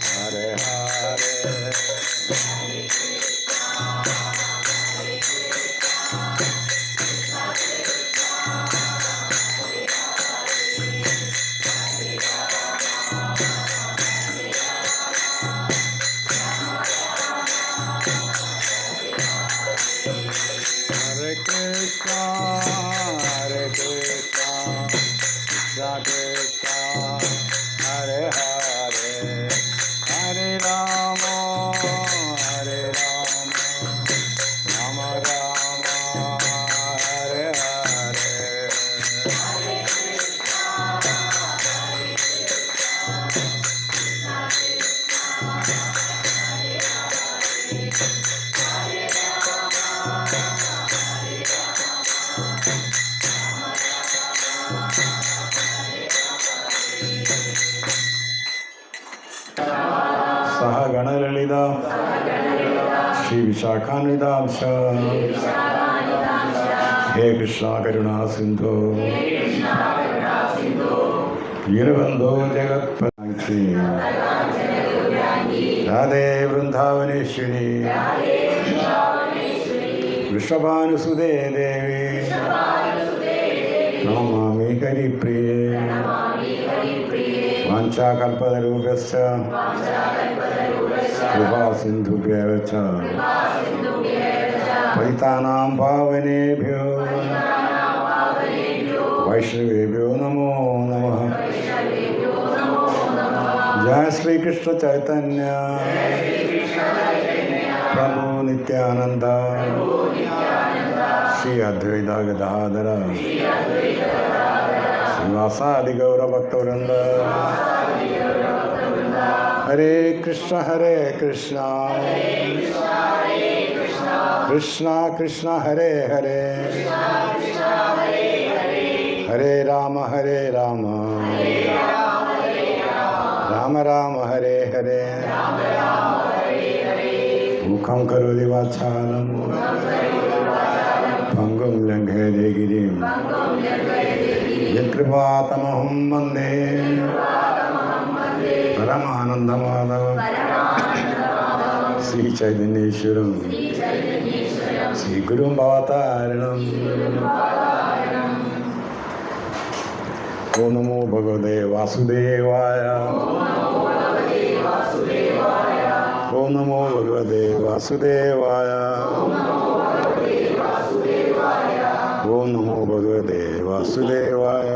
Hare Hare Hare Krishna, Hare Krishna, Krishna Krishna, Hare Hare, Hare Rama, Hare Rama, Rama Rama, Hare Hare. सह गणललिता श्री विशाखान्वितांश हे कृष्णा करुणा सिंधु दीनबन्धो जगत्पति राधे वृन्दावनेश्वरी वृषभानुसुते देवी नमामि हरिप्रिये वाञ्छाकल्पतरुभ्यश्च कृपा सिन्धुभ्यः च पतितानां पावनेभ्यो वैष्णवेभ्यो नमो नमः। जय श्री कृष्ण चैतन्य प्रभु नित्यानंद श्री अद्वैत गदाधर श्रीवासादि गौर भक्तवृंद। हरे कृष्ण कृष्णा कृष्णा हरे हरे हरे राम राम राम हरे हरे। मुखं करोति वाचालं भङ्गुं लङ्घयते गिरिं यत्कृपातमहं वन्दे परमानन्दमाधवं श्रीचैतन्येश्वरं श्रीगुरुं भवतारिणम्। ओम नमो भगवते वासुदेवाय। ओम नमो भगवते वासुदेवाय। ओम नमो भगवते वासुदेवाय।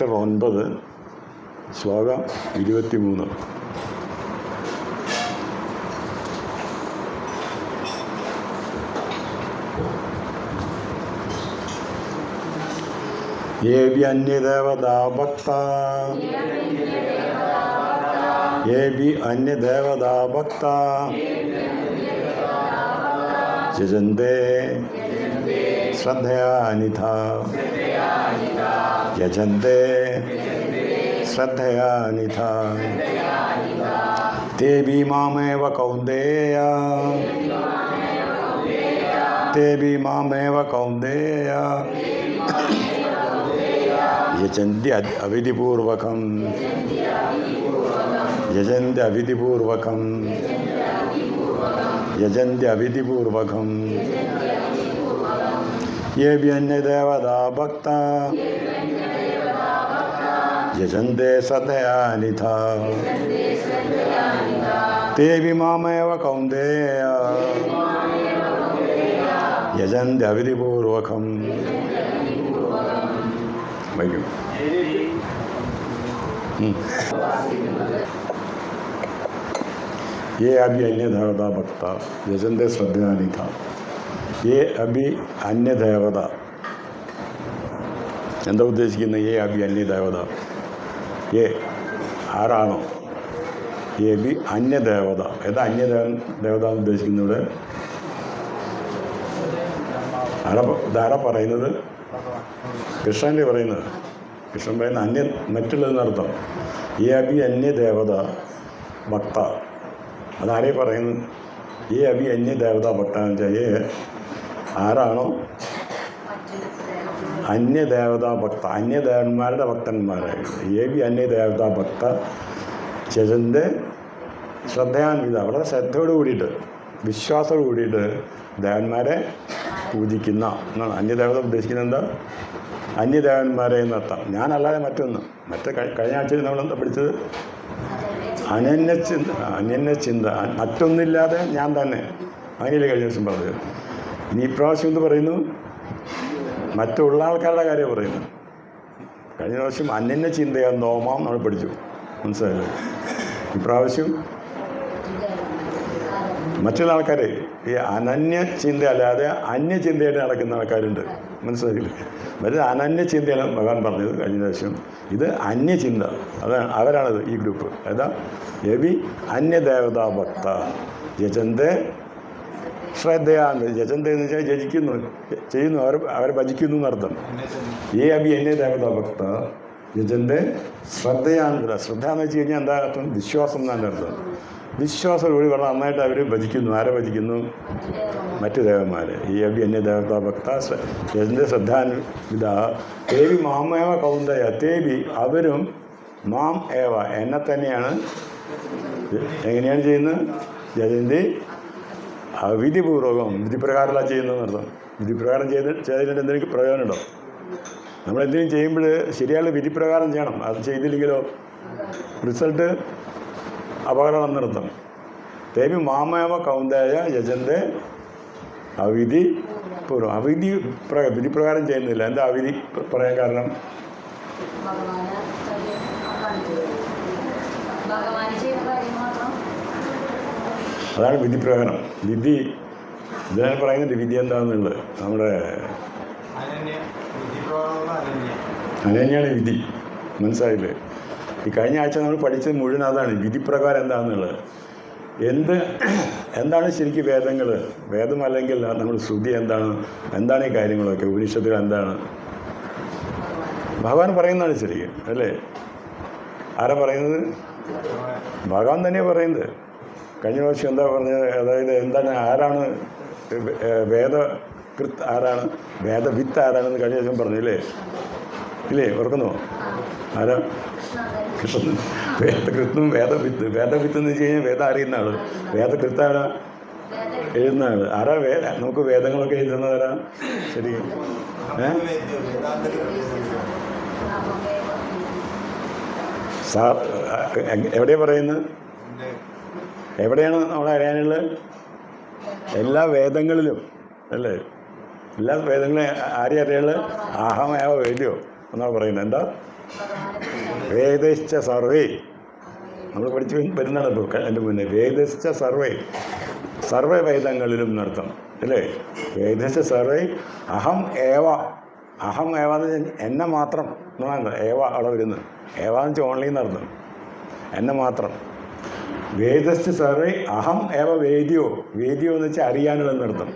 ചാപ്റ്റർ 9 ശ്ലോകം 23. ये भी अन्यदेवता भक्ता यजन्ते श्रद्धयानिधा यजन्ते श्रद्धयानिधा ते भी मामेव कौन्तेय यजन्ति अविधिपूर्वकं ये भी अन्य देवता भक्ता यजन्ते श्रद्धयानिधा ते भी मामेव कौन्तेय यजन्ति अविधिपूर्वकं। ये अभी अन्य देवता भक्ता यजन्ते श्रद्धयानिधा ये अभी अन्य देवता എന്താ ഉദ്ദേശിക്കുന്നത്? ഏ അഭി അന്യ ദേവത ഏ ആരാണോ ഏ ബി അന്യദേവത ഏതാ അന്യദേവത ഉദ്ദേശിക്കുന്നത്? ഇതാരാ പറയുന്നത്? കൃഷ്ണൻ്റെ പറയുന്നത്. കൃഷ്ണൻ പറയുന്ന അന്യ മറ്റുള്ളതെന്നർത്ഥം. ഏ അഭി അന്യ ദേവത ഭക്ത. അതാരേ പറയുന്നത്? ഏ അഭി അന്യ ദേവത ഭക്ത എന്ന് വെച്ചാൽ ആരാണോ അന്യദേവതാ ഭക്ത, അന്യദേവന്മാരുടെ ഭക്തന്മാരായിട്ട്. ഏ ബി അന്യദേവതാ ഭക്ത ചജൻ്റെ ശ്രദ്ധയാൻവിത, വളരെ ശ്രദ്ധയോട് കൂടിയിട്ട് വിശ്വാസത്തോട് കൂടിയിട്ട് ദേവന്മാരെ പൂജിക്കുന്ന എന്നാണ്. അന്യദേവത ഉദ്ദേശിക്കുന്നത് എന്താ? അന്യദേവന്മാരെ എന്നർത്ഥം. ഞാനല്ലാതെ മറ്റൊന്ന്. കഴിഞ്ഞ ആഴ്ചയിൽ നമ്മളെന്താ പഠിച്ചത്? അനന്യചിന്ത, മറ്റൊന്നില്ലാതെ ഞാൻ തന്നെ. അങ്ങനെയല്ലേ കഴിഞ്ഞ ദിവസം പറഞ്ഞത്. ഇനി ഇപ്രാവശ്യം എന്ത് പറയുന്നു? മറ്റുള്ള ആൾക്കാരുടെ കാര്യം പറയുന്നു. കഴിഞ്ഞ പ്രാവശ്യം അനന്യചിന്തയാ നോമാം നമ്മൾ പഠിച്ചു, മനസ്സിലായില്ലേ? ഇപ്രാവശ്യം മറ്റുള്ള ആൾക്കാർ ഈ അനന്യചിന്ത അല്ലാതെ അന്യചിന്തയായിട്ട് നടക്കുന്ന ആൾക്കാരുണ്ട്, മനസ്സിലായില്ലേ? മറ്റേ അനന്യചിന്തയാണ് ഭഗവാൻ പറഞ്ഞത് കഴിഞ്ഞ പ്രാവശ്യം. ഇത് അന്യചിന്ത, അതാണ് അവരാണത് ഈ ഗ്രൂപ്പ്. ഏതാ? എബി അന്യദേവതാ ഭക്ത യജന്തേ ശ്രദ്ധയാണ്. യജന്ത എന്ന് വെച്ചാൽ യജിക്കുന്നു, ചെയ്യുന്നു, അവരെ ഭജിക്കുന്നു എന്നർത്ഥം. ഏ അബി അന്യദേവതാ ഭക്ത യജന്തേ ശ്രദ്ധയാണ്. ശ്രദ്ധ എന്ന് വെച്ച് കഴിഞ്ഞാൽ എന്താ അർത്ഥം? വിശ്വാസം എന്നാണ് അർത്ഥം. വിശ്വാസം കൂടി വളരെ നന്നായിട്ട് അവർ ഭജിക്കുന്നു. ആരെ ഭജിക്കുന്നു? മറ്റു ദേവന്മാരെ. ഈ അഭി അന്യദേവതാ ഭക്ത യജന്റെ ശ്രദ്ധാൻവിത തേവി മാമേവ കൗന്ദയ തേവി അവരും മാം ഏവ എന്നെ തന്നെയാണ് എങ്ങനെയാണ് ചെയ്യുന്നത്? യജന്തി വിധിപൂർവകം, വിധിപ്രകാരമല്ല ചെയ്യുന്നതെന്നർത്ഥം. വിധിപ്രകാരം ചെയ്തിട്ട് എന്തെങ്കിലും പ്രയോജനമുണ്ടോ? നമ്മളെന്തെങ്കിലും ചെയ്യുമ്പോൾ ശരിയായ വിധിപ്രകാരം ചെയ്യണം. അത് ചെയ്തില്ലെങ്കിലോ റിസൾട്ട് അപകടമാണെന്നർത്ഥം. തേവി മാമേവ കൗന്ദയ യജന്റെ അവിധി പൂർവ്വം. വിധിപ്രകാരം ചെയ്യുന്നില്ല. എന്താ അവിധി പറയാൻ കാരണം? അതാണ് വിധിപ്രകാരം. വിധി ഇതിനാണ് പറയുന്നത്. വിധി എന്താണെന്നുള്ളത് നമ്മുടെ അനന്യാണ് വിധി, മനസ്സിലായില്ലേ? ഈ കഴിഞ്ഞ ആഴ്ച നമ്മൾ പഠിച്ചത് മുഴുവൻ അതാണ്. വിധിപ്രകാരം എന്താണെന്നുള്ളത്. എന്താണ് ശരിക്കും വേദങ്ങൾ? വേദമല്ലെങ്കിൽ നമ്മൾ ശ്രുതി എന്താണ് ഈ കാര്യങ്ങളൊക്കെ? ഉപനിഷത്തുകൾ എന്താണ്? ഭഗവാൻ പറയുന്നതാണ് ശരിക്കും, അല്ലേ? ആരാ പറയുന്നത്? ഭഗവാൻ തന്നെയാണ് പറയുന്നത്. കഴിഞ്ഞ പ്രാവശ്യം എന്താ പറഞ്ഞത്? അതായത് എന്താണ്, ആരാണ് വേദകൃത്ത്, ആരാണ് വേദവിത്ത്, ആരാണെന്ന് കഴിഞ്ഞ ദിവസം പറഞ്ഞു, ഇല്ലേ? ഓർക്കുന്നോ? ആരാ? കൃഷ്ണൻ. വേദകൃത്തും വേദവിത്ത്. വേദവിത്ത് എന്ന് വെച്ച് കഴിഞ്ഞാൽ വേദം അറിയുന്ന ആൾ. വേദകൃത്താണ് എഴുതുന്ന ആൾ. ആരാ നമുക്ക് വേദങ്ങളൊക്കെ എഴുതുന്നതാരാ? ശരി, എവിടെയാണ് പറയുന്നത്? എവിടെയാണ് നമ്മളെ അറിയാനുള്ളത്? എല്ലാ വേദങ്ങളിലും, അല്ലേ? എല്ലാ വേദങ്ങളും ആരെയും അറിയാനുള്ളത്? അഹമേവ വേദ്യോ എന്നാണ് പറയുന്നത്. എന്താ? വേദശ്ച സർവേ. നമ്മൾ പഠിച്ച് വരുന്നതാണ് ഇപ്പോൾ എൻ്റെ മുന്നേ. വേദശ്ച സർവേ, സർവവേദങ്ങളിലും എന്നർത്ഥം, അല്ലേ? വേദശ്ച സർവേ അഹം ഏവ. അഹം ഏവ എന്ന് വെച്ചാൽ എന്നെ മാത്രം എന്നാണ് ഏവ അവിടെ വരുന്നത്. ഏവ എന്ന് വെച്ചാൽ ഓൺലി എന്നർത്ഥം, എന്നെ മാത്രം. വേദശ്ച സർവേ അഹം ഏവ വേദ്യോ. വേദ്യോ എന്ന് വെച്ചാൽ അറിയാനുള്ളതെന്നർത്ഥം,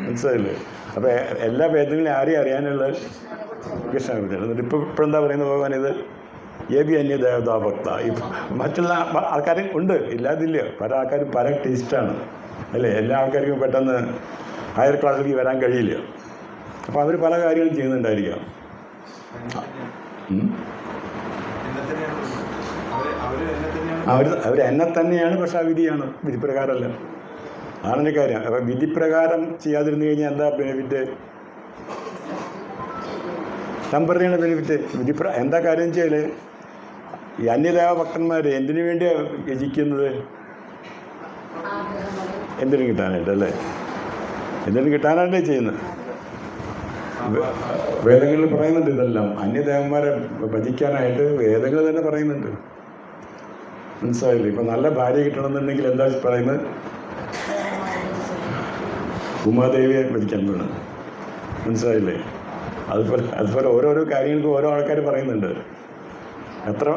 മനസ്സിലായില്ലേ? അപ്പോൾ എല്ലാ വേദങ്ങളെയും ആരെയും അറിയാനുള്ളത്? കൃഷ്ണനെ കുറിച്ചാണ്. എന്നിട്ട് ഇപ്പോഴെന്താ പറയുന്നത് ഭഗവാൻ? ഇത് ഏ ബി അന്യദേവതാ ഭക്ത. മറ്റുള്ള ആൾക്കാർ ഉണ്ട്, ഇല്ലാതില്ല. പല ആൾക്കാരും പല ടേസ്റ്റാണ്, അല്ലേ? എല്ലാ ആൾക്കാർക്കും പെട്ടെന്ന് ഹയർ ക്ലാസ്സിലേക്ക് വരാൻ കഴിയില്ല. അപ്പോൾ അവർ പല കാര്യങ്ങളും ചെയ്യുന്നുണ്ടായിരിക്കാം. അവർ എന്നെ തന്നെയാണ്, പക്ഷെ ആ വിധിയാണ്, വിധിപ്രകാരമല്ല. അതാണ് എൻ്റെ കാര്യം. അപ്പം വിധിപ്രകാരം ചെയ്യാതിരുന്നു കഴിഞ്ഞാൽ എന്താ ബെനിഫിറ്റ്? ടെമ്പററിയാണ് ബെനിഫിറ്റ്. എന്താ കാര്യം വെച്ചാൽ ഈ അന്യദേവ ഭക്തന്മാർ എന്തിനു വേണ്ടിയാണ് യജിക്കുന്നത്? എന്തിനും കിട്ടാനായിട്ട്, അല്ലേ? എന്തിനും കിട്ടാനായിട്ടേ ചെയ്യുന്നത്. വേദങ്ങളിൽ പറയുന്നുണ്ട് ഇതെല്ലാം. അന്യദേവന്മാരെ ഭജിക്കാനായിട്ട് വേദങ്ങൾ തന്നെ പറയുന്നുണ്ട്, മനസ്സിലായില്ലേ? ഇപ്പം നല്ല ഭാര്യ കിട്ടണമെന്നുണ്ടെങ്കിൽ എന്താ പറയുന്നത്? ഉമാദേവിയെ ഭജിക്കാൻ വേണം, മനസ്സിലായില്ലേ? അതുപോലെ ഓരോരോ കാര്യങ്ങൾക്കും ഓരോ ആൾക്കാർ പറയുന്നുണ്ട്. എത്ര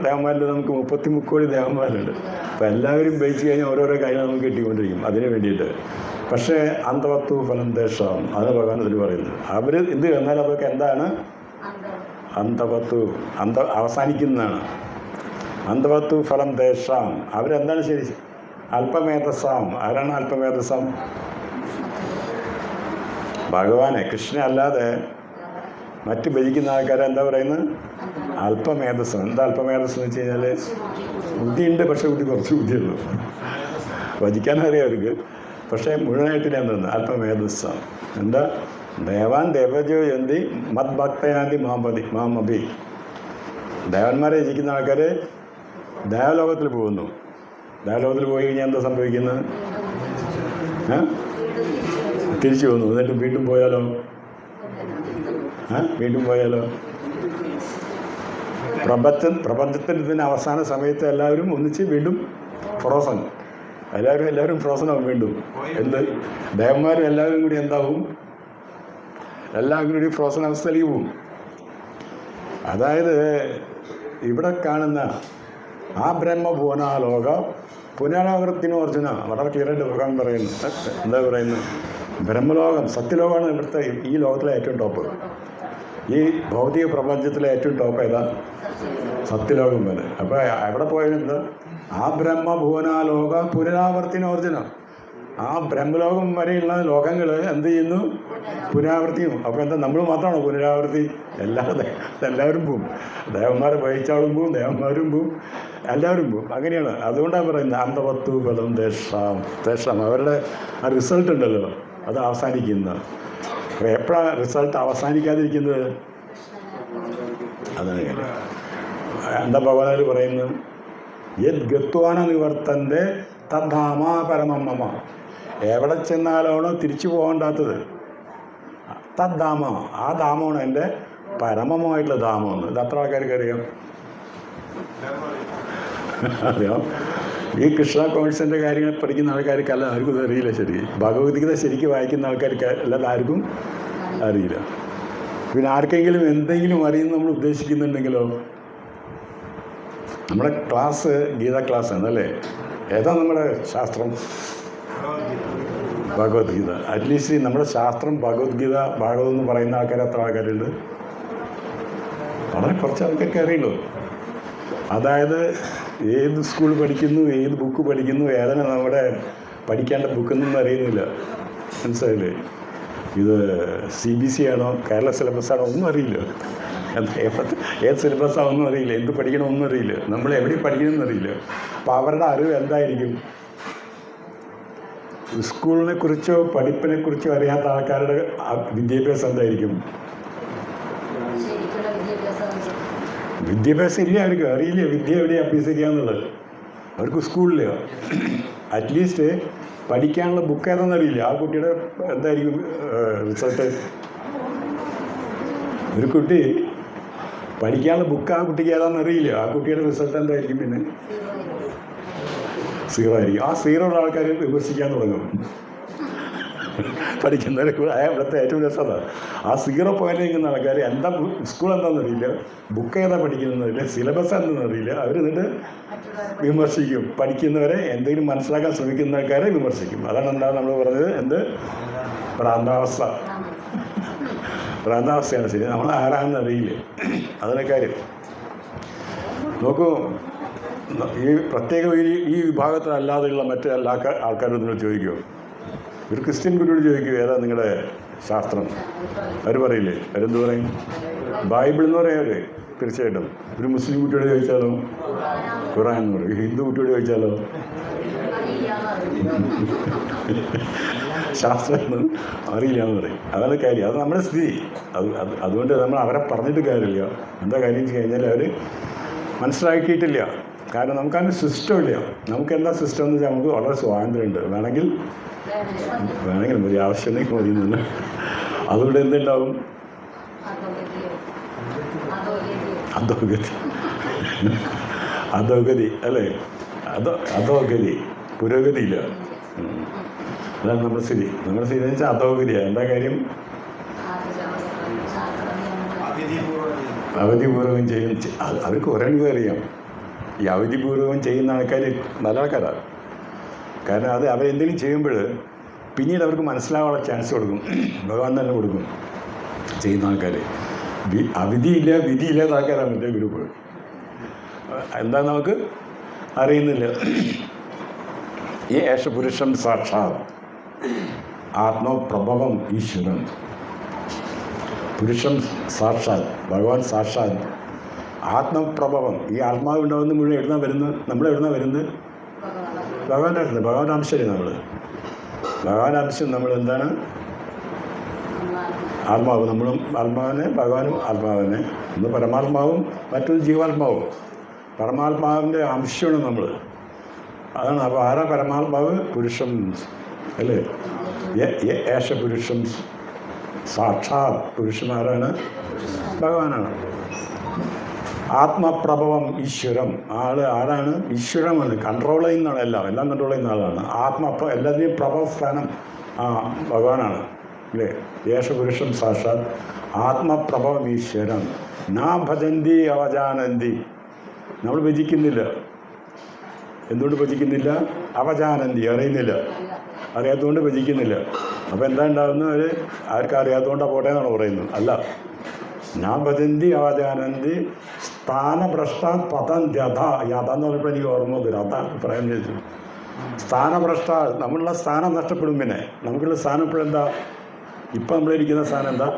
ദേവന്മാരുണ്ട്? നമുക്ക് 33 കോടി ദേവന്മാരുണ്ട്. അപ്പോൾ എല്ലാവരും ഭജിച്ച് കഴിഞ്ഞാൽ ഓരോരോ കാര്യങ്ങൾ നമുക്ക് കിട്ടിക്കൊണ്ടിരിക്കും. അതിന് വേണ്ടിയിട്ട് പക്ഷേ അന്തവത്തു ഫലം ദേശം അത് ഭഗവാൻ ഇതിൽ പറയുന്നത്. അവർ ഇത് എന്നാൽ അതൊക്കെ എന്താണ്? അന്തവത്തു അവസാനിക്കുന്നതാണ്. അന്തവത്തു ഫലം ദേശം അവരെന്താണ് ശരി? അല്പമേധസാം. ആരാണ് അല്പമേധസാം? ഭഗവാനെ കൃഷ്ണ അല്ലാതെ മറ്റ് ഭജിക്കുന്ന ആൾക്കാരെ എന്താ പറയുന്നത്? അല്പമേധസം. എന്താ അല്പമേധസം എന്ന് വെച്ച് കഴിഞ്ഞാൽ ബുദ്ധിയുണ്ട്, പക്ഷേ ബുദ്ധി കുറച്ച് ബുദ്ധിയുള്ളൂ. ഭജിക്കാനറിയാം അവർക്ക്, പക്ഷേ മുഴുവനായിട്ടില്ല. എന്തെന്ന് അല്പമേധസം. എന്താ? ദേവാൻ ദേവജോ എന്തി മത് ഭക്തയാന്തി മാമഭി. ദേവന്മാരെ ഭജിക്കുന്ന ആൾക്കാർ ദേവലോകത്തിൽ പോകുന്നു. ദേവലോകത്തിൽ പോയി കഴിഞ്ഞാൽ എന്താ സംഭവിക്കുന്നത്? തിരിച്ചു പോകുന്നു. എന്നിട്ട് വീണ്ടും പോയാലോ? വീണ്ടും പോയാലോ? പ്രപഞ്ചത്തിൻ്റെ അവസാന സമയത്ത് എല്ലാവരും ഒന്നിച്ച് വീണ്ടും ഫ്രോസൺ. എല്ലാവരും ഫ്രോസണാവും വീണ്ടും. എന്ത്? ദേവന്മാരും എല്ലാവരും കൂടി എന്താവും? എല്ലാവരും കൂടി ഫ്രോസൺ അവസ്ഥയിലേക്ക് പോവും. അതായത് ഇവിടെ കാണുന്ന ആ ബ്രഹ്മഭുവനാലോക പുനരാവൃത്തിനോ അർജുന വളരെ ക്ലിയറായിട്ട് ഭഗവാൻ പറയുന്നു. എന്താ പറയുന്നത്? ബ്രഹ്മലോകം സത്യലോകമാണ് ഇവിടുത്തെ ഈ ലോകത്തിലെ ഏറ്റവും ടോപ്പ്. ഈ ഭൗതിക പ്രപഞ്ചത്തിലെ ഏറ്റവും ടോപ്പ് ഏതാ? സത്യലോകം വരെ. അപ്പോൾ എവിടെ പോയത്? ആ ബ്രഹ്മഭുവനാലോക പുനരാവർത്തിനോർജനം. ആ ബ്രഹ്മലോകം വരെയുള്ള ലോകങ്ങൾ എന്ത് ചെയ്യുന്നു? പുനരാവർത്തിയും. അപ്പോൾ എന്താ നമ്മൾ മാത്രമാണോ പുനരാവർത്തി? എല്ലാവരും പോവും. ദേവന്മാരെ വഹിച്ചാളും പോവും, ദേവന്മാരും പോവും, എല്ലാവരും പോവും. അങ്ങനെയാണ്. അതുകൊണ്ടാണ് പറയുന്നത് അന്തവത്തു ഫലം ദേശം. അവരുടെ ആ റിസൾട്ട് ഉണ്ടല്ലോ, അത് അവസാനിക്കുന്നത്. അപ്പോൾ എപ്പോഴാണ് റിസൾട്ട് അവസാനിക്കാതിരിക്കുന്നത്? അതാണ് എന്താ ഭഗവാൻ പറയുന്നത്? യത് ഗത്വാന നിവർത്തൻ്റെ തദ്ധാമ പരമമ്മ. എവിടെ ചെന്നാലാണോ തിരിച്ചു പോകണ്ടാത്തത് തദ്ധാമ, ആ ധാമമാണ് എൻ്റെ പരമമായിട്ടുള്ള ധാമമെന്ന്. ഇത് അത്ര ആൾക്കാർക്ക് അറിയാം? അറിയാം. ഈ കൃഷ്ണ കോൺസിൻ്റെ കാര്യങ്ങൾ പഠിക്കുന്ന ആൾക്കാർക്കല്ല ആർക്കും ഇത് അറിയില്ല. ശരി, ഭഗവത്ഗീത ശരിക്കും വായിക്കുന്ന ആൾക്കാർക്ക് അല്ലാതെ ആർക്കും അറിയില്ല. പിന്നെ ആർക്കെങ്കിലും എന്തെങ്കിലും അറിയുന്ന നമ്മൾ ഉദ്ദേശിക്കുന്നുണ്ടെങ്കിലോ, നമ്മുടെ ക്ലാസ് ഗീത ക്ലാസ്സാണ് അല്ലേ? ഏതാ നമ്മുടെ ശാസ്ത്രം? ഭഗവത്ഗീത. അറ്റ്ലീസ്റ്റ് നമ്മുടെ ശാസ്ത്രം ഭഗവത്ഗീത ഭാഗവതം എന്ന് പറയുന്ന ആൾക്കാർ എത്ര ആൾക്കാരുണ്ട്? വളരെ കുറച്ച് ആൾക്കാർക്ക് അറിയുള്ളൂ. അതായത് ഏത് സ്കൂൾ പഠിക്കുന്നു, ഏത് ബുക്ക് പഠിക്കുന്നു, ഏതാണ് നമ്മുടെ പഠിക്കേണ്ട ബുക്കെന്നൊന്നും അറിയുന്നില്ല. മനസ്സിലായില്ലേ? ഇത് CBSE ആണോ കേരള സിലബസാണോ ഒന്നും അറിയില്ല. ഏത് സിലബസാണോ ഒന്നും അറിയില്ല. എന്ത് പഠിക്കണമെന്നും അറിയില്ല. നമ്മൾ എവിടെ പഠിക്കണമെന്ന് അറിയില്ല. അപ്പോൾ അവരുടെ അറിവ് എന്തായിരിക്കും? സ്കൂളിനെ കുറിച്ചോ പഠിപ്പിനെ കുറിച്ചോ അറിയാത്ത ആൾക്കാരുടെ വിദ്യാഭ്യാസം എന്തായിരിക്കും? വിദ്യാഭ്യാസം ഇല്ല, അവർക്ക് അറിയില്ല വിദ്യ എവിടെ അഭ്യസിക്കാന്നുള്ളത്. അവർക്ക് സ്കൂളില്ല. അറ്റ്ലീസ്റ്റ് പഠിക്കാനുള്ള ബുക്ക് ഏതാണെന്ന് അറിയില്ല. ആ കുട്ടിയുടെ എന്തായിരിക്കും റിസൾട്ട്? ഒരു കുട്ടി പഠിക്കാനുള്ള ബുക്ക് ആ കുട്ടിക്ക് ഏതാണെന്ന് അറിയില്ല. ആ കുട്ടിയുടെ റിസൾട്ട് എന്തായിരിക്കും? പിന്നെ 0 ആയിരിക്കും. ആ 0 ഉള്ള ആൾക്കാർ വിമർശിക്കാൻ തുടങ്ങും. പഠിക്കുന്നവരെ ഇവിടുത്തെ ഏറ്റവും രസമാണ്. ആ 0 പോയിന്റ് നിൽക്കുന്ന ആൾക്കാർ എന്താ സ്കൂൾ എന്താണെന്ന് അറിയില്ല, ബുക്ക് ഏതാ പഠിക്കുന്നതെന്നറിയില്ല, സിലബസ് എന്താണെന്ന് അറിയില്ല. അവർ എന്നിട്ട് വിമർശിക്കും. പഠിക്കുന്നവരെ എന്തെങ്കിലും മനസ്സിലാക്കാൻ ശ്രമിക്കുന്ന ആൾക്കാരെ വിമർശിക്കും. അതാണ് എന്താണ് നമ്മൾ പറഞ്ഞത്? എന്ത്? ഭ്രാന്താവസ്ഥയാണ്. ശരി, നമ്മൾ ആരാണെന്ന് അറിയില്ല. അതാണ് കാര്യം. നോക്കൂ, ഈ പ്രത്യേക ഈ വിഭാഗത്തിലല്ലാതെയുള്ള മറ്റ് എല്ലാ ആൾക്കാരോട് നിങ്ങൾ ചോദിക്കുമോ? ഒരു ക്രിസ്ത്യൻ കുട്ടിയോട് ചോദിക്കുമോ ഏതാ നിങ്ങളുടെ ശാസ്ത്രം? അവർ പറയില്ലേ? അവരെന്ത് പറയും? ബൈബിൾ എന്ന് പറയാം അവർ. തീർച്ചയായിട്ടും. ഒരു മുസ്ലിം കുട്ടിയോട് ചോദിച്ചാലോ? ഖുറാൻ എന്ന് പറയും. ഹിന്ദു കുട്ടിയോട് ചോദിച്ചാലോ? ശാസ്ത്രം അറിയില്ല എന്ന് പറയും. അതാണ് കാര്യം. അത് നമ്മുടെ സ്ഥിതി. അതുകൊണ്ട് നമ്മൾ അവരെ പറഞ്ഞിട്ട് കാര്യമില്ല. എന്താ കാര്യം വെച്ച് കഴിഞ്ഞാൽ അവർ മനസ്സിലാക്കിയിട്ടില്ല. കാരണം നമുക്കതിന് സിസ്റ്റം ഇല്ല. നമുക്ക് എന്താ സിസ്റ്റം എന്ന് വെച്ചാൽ നമുക്ക് വളരെ സ്വാതന്ത്ര്യമുണ്ട്. വേണമെങ്കിൽ മതി, ആവശ്യമുണ്ടെങ്കിൽ മതി നിന്ന്. അതുകൊണ്ട് എന്തുണ്ടാവും? അധോഗതി അല്ലേ? അധോഗതി, പുരോഗതിയില്ല. അതാണ് നമ്മുടെ സ്ഥിതി. നമ്മുടെ സ്ഥിതി എന്ന് വെച്ചാൽ അധോഗതിയാണ്. എന്താ കാര്യം? അവധിപൂർവ്വം ചെയ്യും. അവർക്ക് കുറേ അറിയാം. ഈ അവധിപൂർവ്വം ചെയ്യുന്ന ആൾക്കാർ നല്ല ആൾക്കാരാണ്. കാരണം അത് അവരെന്തെങ്കിലും ചെയ്യുമ്പോൾ പിന്നീട് അവർക്ക് മനസ്സിലാവാനുള്ള ചാൻസ് കൊടുക്കും, ഭഗവാൻ തന്നെ കൊടുക്കും ചെയ്യുന്ന ആൾക്കാർ. അവിധിയില്ല വിധിയില്ലാത്ത ആൾക്കാരാണ് എൻ്റെ ഗ്രൂപ്പ്. എന്താ നമുക്ക് അറിയുന്നില്ല. ഈ ഏഷപുരുഷം സാക്ഷാത് ആത്മപ്രഭവം ഈശ്വരൻ. പുരുഷം സാക്ഷാത് ഭഗവാൻ സാക്ഷാത് ആത്മപ്രഭവം. ഈ ആത്മാവ് ഉണ്ടാകുന്ന മുഴുവൻ എഴുതാൻ വരുന്നത്, നമ്മളെഴുതാൻ വരുന്നത് ഭഗവാന്റെ അടുത്ത്. ഭഗവാന്റെ അംശമല്ലേ നമ്മൾ. ഭഗവാന്റെ അംശം നമ്മൾ എന്താണ്? ആത്മാവ്. നമ്മളും ആത്മാവിനെ, ഭഗവാനും ആത്മാവിനെ. ഒന്ന് പരമാത്മാവും മറ്റൊരു ജീവാത്മാവും. പരമാത്മാവിൻ്റെ അംശമാണ് നമ്മൾ. അതാണ്. അപ്പോൾ ആരാ പരമാത്മാവ്? പുരുഷം അല്ലേ? ഏഷപുരുഷം സാക്ഷാത്. പുരുഷന്മാരാണ് ഭഗവാനാണ്. ആത്മപ്രഭവം ഈശ്വരം. ആരാണ്? ഈശ്വരമാണ്. കൺട്രോൾ ചെയ്യുന്നതാണ്. എല്ലാം കൺട്രോൾ ചെയ്യുന്ന ആളാണ്. എല്ലാത്തിനെയും പ്രഭസ്ഥാനം ഭഗവാനാണ് അല്ലേ? ഏഷപുരുഷം സാക്ഷാത് ആത്മപ്രഭവം ഈശ്വരം. നാ ഭജന്തി അവജാനന്തി. നമ്മൾ ഭജിക്കുന്നില്ല. എന്തുകൊണ്ട് ഭജിക്കുന്നില്ല? അവജാനന്തി, അറിയുന്നില്ല. അറിയാത്തതുകൊണ്ട് ഭജിക്കുന്നില്ല. അപ്പോൾ എന്താ ഉണ്ടാകുന്നത്? ആർക്കും അറിയാത്തതുകൊണ്ടാണ് പോട്ടെ എന്നാണ് പറയുന്നത്. അല്ല, ഞാൻ ഭജന്തി അവജാനന്തി സ്ഥാനഭ്രഷ്ട പദം രഥ. യഥ എന്ന് പറഞ്ഞപ്പോൾ എനിക്ക് ഓർമ്മ വരും. രഥ പറയാൻ ചോദിച്ചു. സ്ഥാനഭ്രഷ്ട, നമ്മളുള്ള സ്ഥാനം നഷ്ടപ്പെടും. പിന്നെ നമുക്കുള്ള സ്ഥാനം ഇപ്പോഴെന്താ? ഇപ്പം നമ്മളിരിക്കുന്ന സ്ഥാനം എന്താ?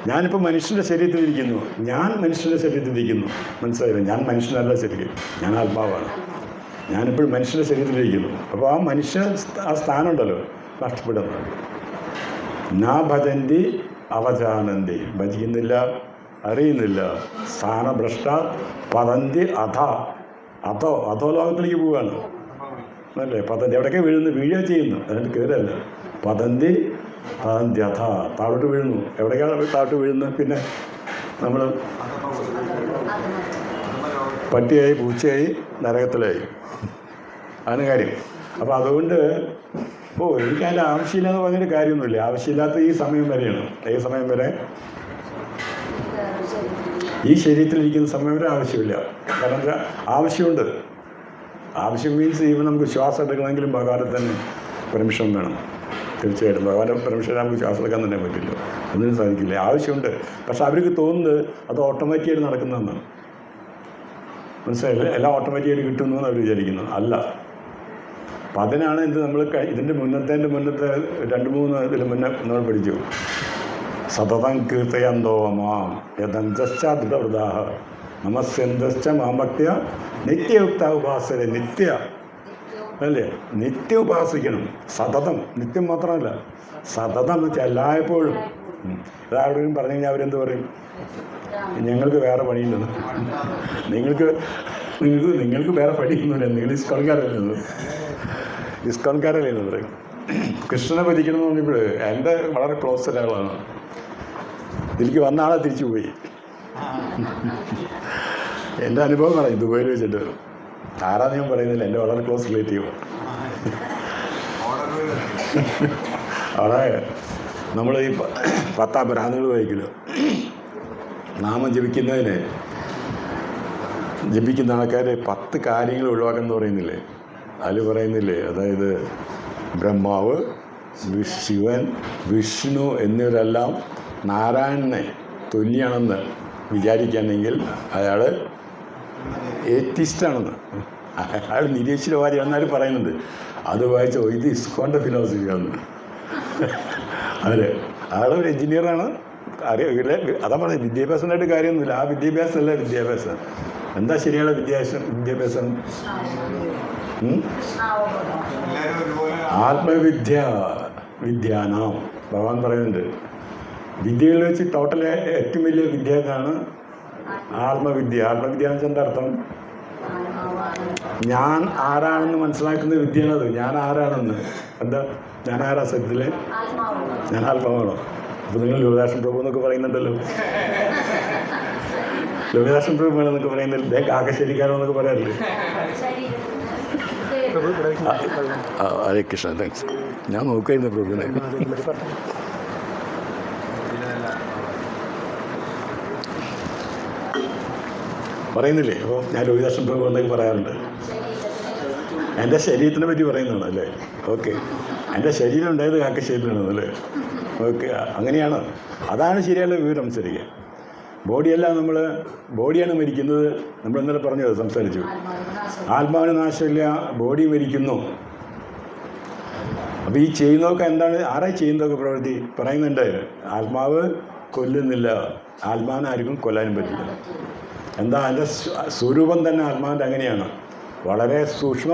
ഞാനിപ്പോൾ മനുഷ്യൻ്റെ ശരീരത്തിലിരിക്കുന്നു. ഞാൻ മനുഷ്യൻ്റെ ശരീരത്തിലിരിക്കുന്നു. മനസ്സിലായില്ല? ഞാൻ മനുഷ്യനല്ല ശരിക്കും, ഞാൻ ആത്മാവാണ്. ഞാനിപ്പോഴും മനുഷ്യൻ്റെ ശരീരത്തിലിരിക്കുന്നു. അപ്പോൾ ആ മനുഷ്യ സ്ഥാനം ഉണ്ടല്ലോ നഷ്ടപ്പെടുന്നത്. നാ ഭജന്തി അവജാനന്തി. ഭജിക്കുന്നില്ല, അറിയുന്നില്ല. സ്ഥാനഭ്രഷ്ട പതന്തി അധോ ലോകത്തിലേക്ക് പോവുകയാണ് അല്ലേ? പതന്തി എവിടെയൊക്കെ വീഴുന്നു? വീഴുക ചെയ്യുന്നു, അതിൻ്റെ കയറല്ല. പതന്തി താഴോട്ട് വീഴുന്നു. എവിടേക്കാണ് താഴോട്ട് വീഴുന്നത്? പിന്നെ നമ്മൾ പട്ടിയായി, പൂച്ചയായി, നരകത്തിലായി. അതാണ് കാര്യം. അപ്പോൾ അതുകൊണ്ട് എനിക്കതിൻ്റെ ആവശ്യമില്ലാന്ന് പറഞ്ഞൊരു കാര്യമൊന്നുമില്ല. ആവശ്യമില്ലാത്ത ഈ സമയം വരെയാണ്. ഈ സമയം വരെ, ഈ ശരീരത്തിലിരിക്കുന്ന സമയം വരെ ആവശ്യമില്ല. കാരണം എന്താ? ആവശ്യമുണ്ട്. ആവശ്യം മീൻസ് ഇവ നമുക്ക് ശ്വാസം എടുക്കണമെങ്കിലും ഭഗവാനെ തന്നെ പെർമിഷൻ വേണം. തീർച്ചയായിട്ടും ഭഗവാന്റെ പെർമിഷൻ നമുക്ക് ശ്വാസം എടുക്കാൻ തന്നെ പറ്റില്ല, ഒന്നിനും സാധിക്കില്ല. ആവശ്യമുണ്ട്. പക്ഷെ അവർക്ക് തോന്നുന്നത് അത് ഓട്ടോമാറ്റിക്കായിട്ട് നടക്കുന്നതെന്നാണ്. മനസ്സിലായില്ല? എല്ലാം ഓട്ടോമാറ്റിക്കായിട്ട് കിട്ടുന്നു എന്ന് അവർ വിചാരിക്കുന്നു. അല്ല. അപ്പം അതിനാണ് നമ്മൾ ഇതിൻ്റെ മുന്നത്തെ 2-3 ഇതിന് മുന്നേ നമ്മൾ പഠിച്ചു. സതതം കീർത്തയന്തോ മാം യദന്തശ്ചാദൃതവൃതാഹ നമസ്യന്തശ്ച മാമക്യ നിത്യയുക്ത ഉപാസന. നിത്യ അല്ലേ? നിത്യം ഉപാസിക്കണം. സതതം. നിത്യം മാത്രമല്ല, സതതം എന്ന് വെച്ചാൽ എല്ലായ്പ്പോഴും. ഇതാരോടും പറഞ്ഞു കഴിഞ്ഞാൽ അവരെന്ത് പറയും? ഞങ്ങൾക്ക് വേറെ പണിയില്ലെന്ന്. നിങ്ങൾക്ക് വേറെ പണിയൊന്നുമില്ല, നിങ്ങൾ ഇസ്കോൺകാരല്ലേ എന്ന് പറയും. കൃഷ്ണനെ ഭജിക്കണം എന്ന് പറഞ്ഞപ്പോൾ എൻ്റെ വളരെ ക്ലോസ് ഒരാളാണ്. ഇതിലേക്ക് വന്ന ആളെ തിരിച്ചു പോയി. എൻ്റെ അനുഭവങ്ങളാണ് ദുബൈയിൽ വെച്ചിട്ട്. ആരാന്ന് ഞാൻ പറയുന്നില്ല, എൻ്റെ വളരെ ക്ലോസ് റിലേറ്റീവ്. അവിടെ നമ്മൾ ഈ 10 ഭ്രാന്തുകൾ വായിക്കല്ലോ. നാമം ജപിക്കുന്ന ആൾക്കാർ 10 കാര്യങ്ങൾ ഒഴിവാക്കണം പറയുന്നില്ലേ? അതിൽ പറയുന്നില്ലേ? അതായത് ബ്രഹ്മാവ്, ശിവൻ, വിഷ്ണു എന്നിവരെല്ലാം നാരായണനെ തുല്യാണെന്ന് വിചാരിക്കുകയാണെങ്കിൽ അയാൾ ഏത്തിസ്റ്റാണെന്ന്. അയാൾ നിരീശ്വരവാദിയാണെന്നാലും പറയുന്നുണ്ട്. അത് വായിച്ചോ, ഇത് ഇസ്കോൻ്റെ ഫിലോസഫിയാണ്. അയാളൊരു എഞ്ചിനീയറാണ്. അതാ പറഞ്ഞത്, വിദ്യാഭ്യാസമായിട്ട് കാര്യമൊന്നുമില്ല. ആ വിദ്യാഭ്യാസമല്ല വിദ്യാഭ്യാസം. എന്താ ശരിയാണ് വിദ്യാഭ്യാസം? വിദ്യാനാം ഭഗവാൻ പറയുന്നുണ്ട്. വിദ്യകളിൽ വെച്ച് ടോട്ടൽ ഏറ്റവും വലിയ വിദ്യ എന്നാണ് ആത്മവിദ്യ. ആത്മവിദ്യ എന്ന് വെച്ചാൽ എന്താ അർത്ഥം? ഞാൻ ആരാണെന്ന് മനസ്സിലാക്കുന്ന വിദ്യയാണത്. ഞാൻ ആരാണെന്ന്. എന്താ ഞാൻ ആരാ? സത്യത്തില് ഞാൻ ആത്മാവാണോ? അപ്പോൾ നിങ്ങൾ ലോകദാസൻ പ്രഭു എന്നൊക്കെ പറയുന്നുണ്ടല്ലോ. ലോകദാസൻ പ്രഭു വേണമെന്നൊക്കെ പറയുന്നില്ല. ആകശേരിക്കാരോ എന്നൊക്കെ പറയാറില്ലേ? ഹരേ കൃഷ്ണ. താങ്ക്സ്. ഞാൻ നോക്കായിരുന്നു പ്രഭുവിനെ. പറയുന്നില്ലേ? അപ്പോൾ ഞാൻ ലോകദാസൻ പ്രഭു എന്നൊക്കെ പറയാറുണ്ട്. എൻ്റെ ശരീരത്തിനെ പറ്റി പറയുന്നതാണ് അല്ലേ? ഓക്കെ, എൻ്റെ ശരീരം ഉണ്ടായത് കാക്കശ്ശേരിയിലാണ് അല്ലേ? ഓക്കെ, അങ്ങനെയാണ്. അതാണ് ശരിയായ വിവരം. ശരിക്കും ബോഡിയാണ് മരിക്കുന്നത്. നമ്മൾ ഇന്നലെ പറഞ്ഞത് സംസാരിച്ചു. ആത്മാവിന് നാശമില്ല, ബോഡി മരിക്കുന്നു. അപ്പോൾ ഈ ചെയ്യുന്നതൊക്കെ എന്താണ്? ആരായി ചെയ്യുന്നതൊക്കെ പ്രവൃത്തി പറയുന്നുണ്ട്. ആത്മാവ് കൊല്ലുന്നില്ല, ആത്മാവിനെ ആർക്കും കൊല്ലാനും പറ്റില്ല. എന്താ? അതിൻ്റെ സ്വരൂപം തന്നെ ആത്മാവിൻ്റെ അങ്ങനെയാണ്, വളരെ സൂക്ഷ്മ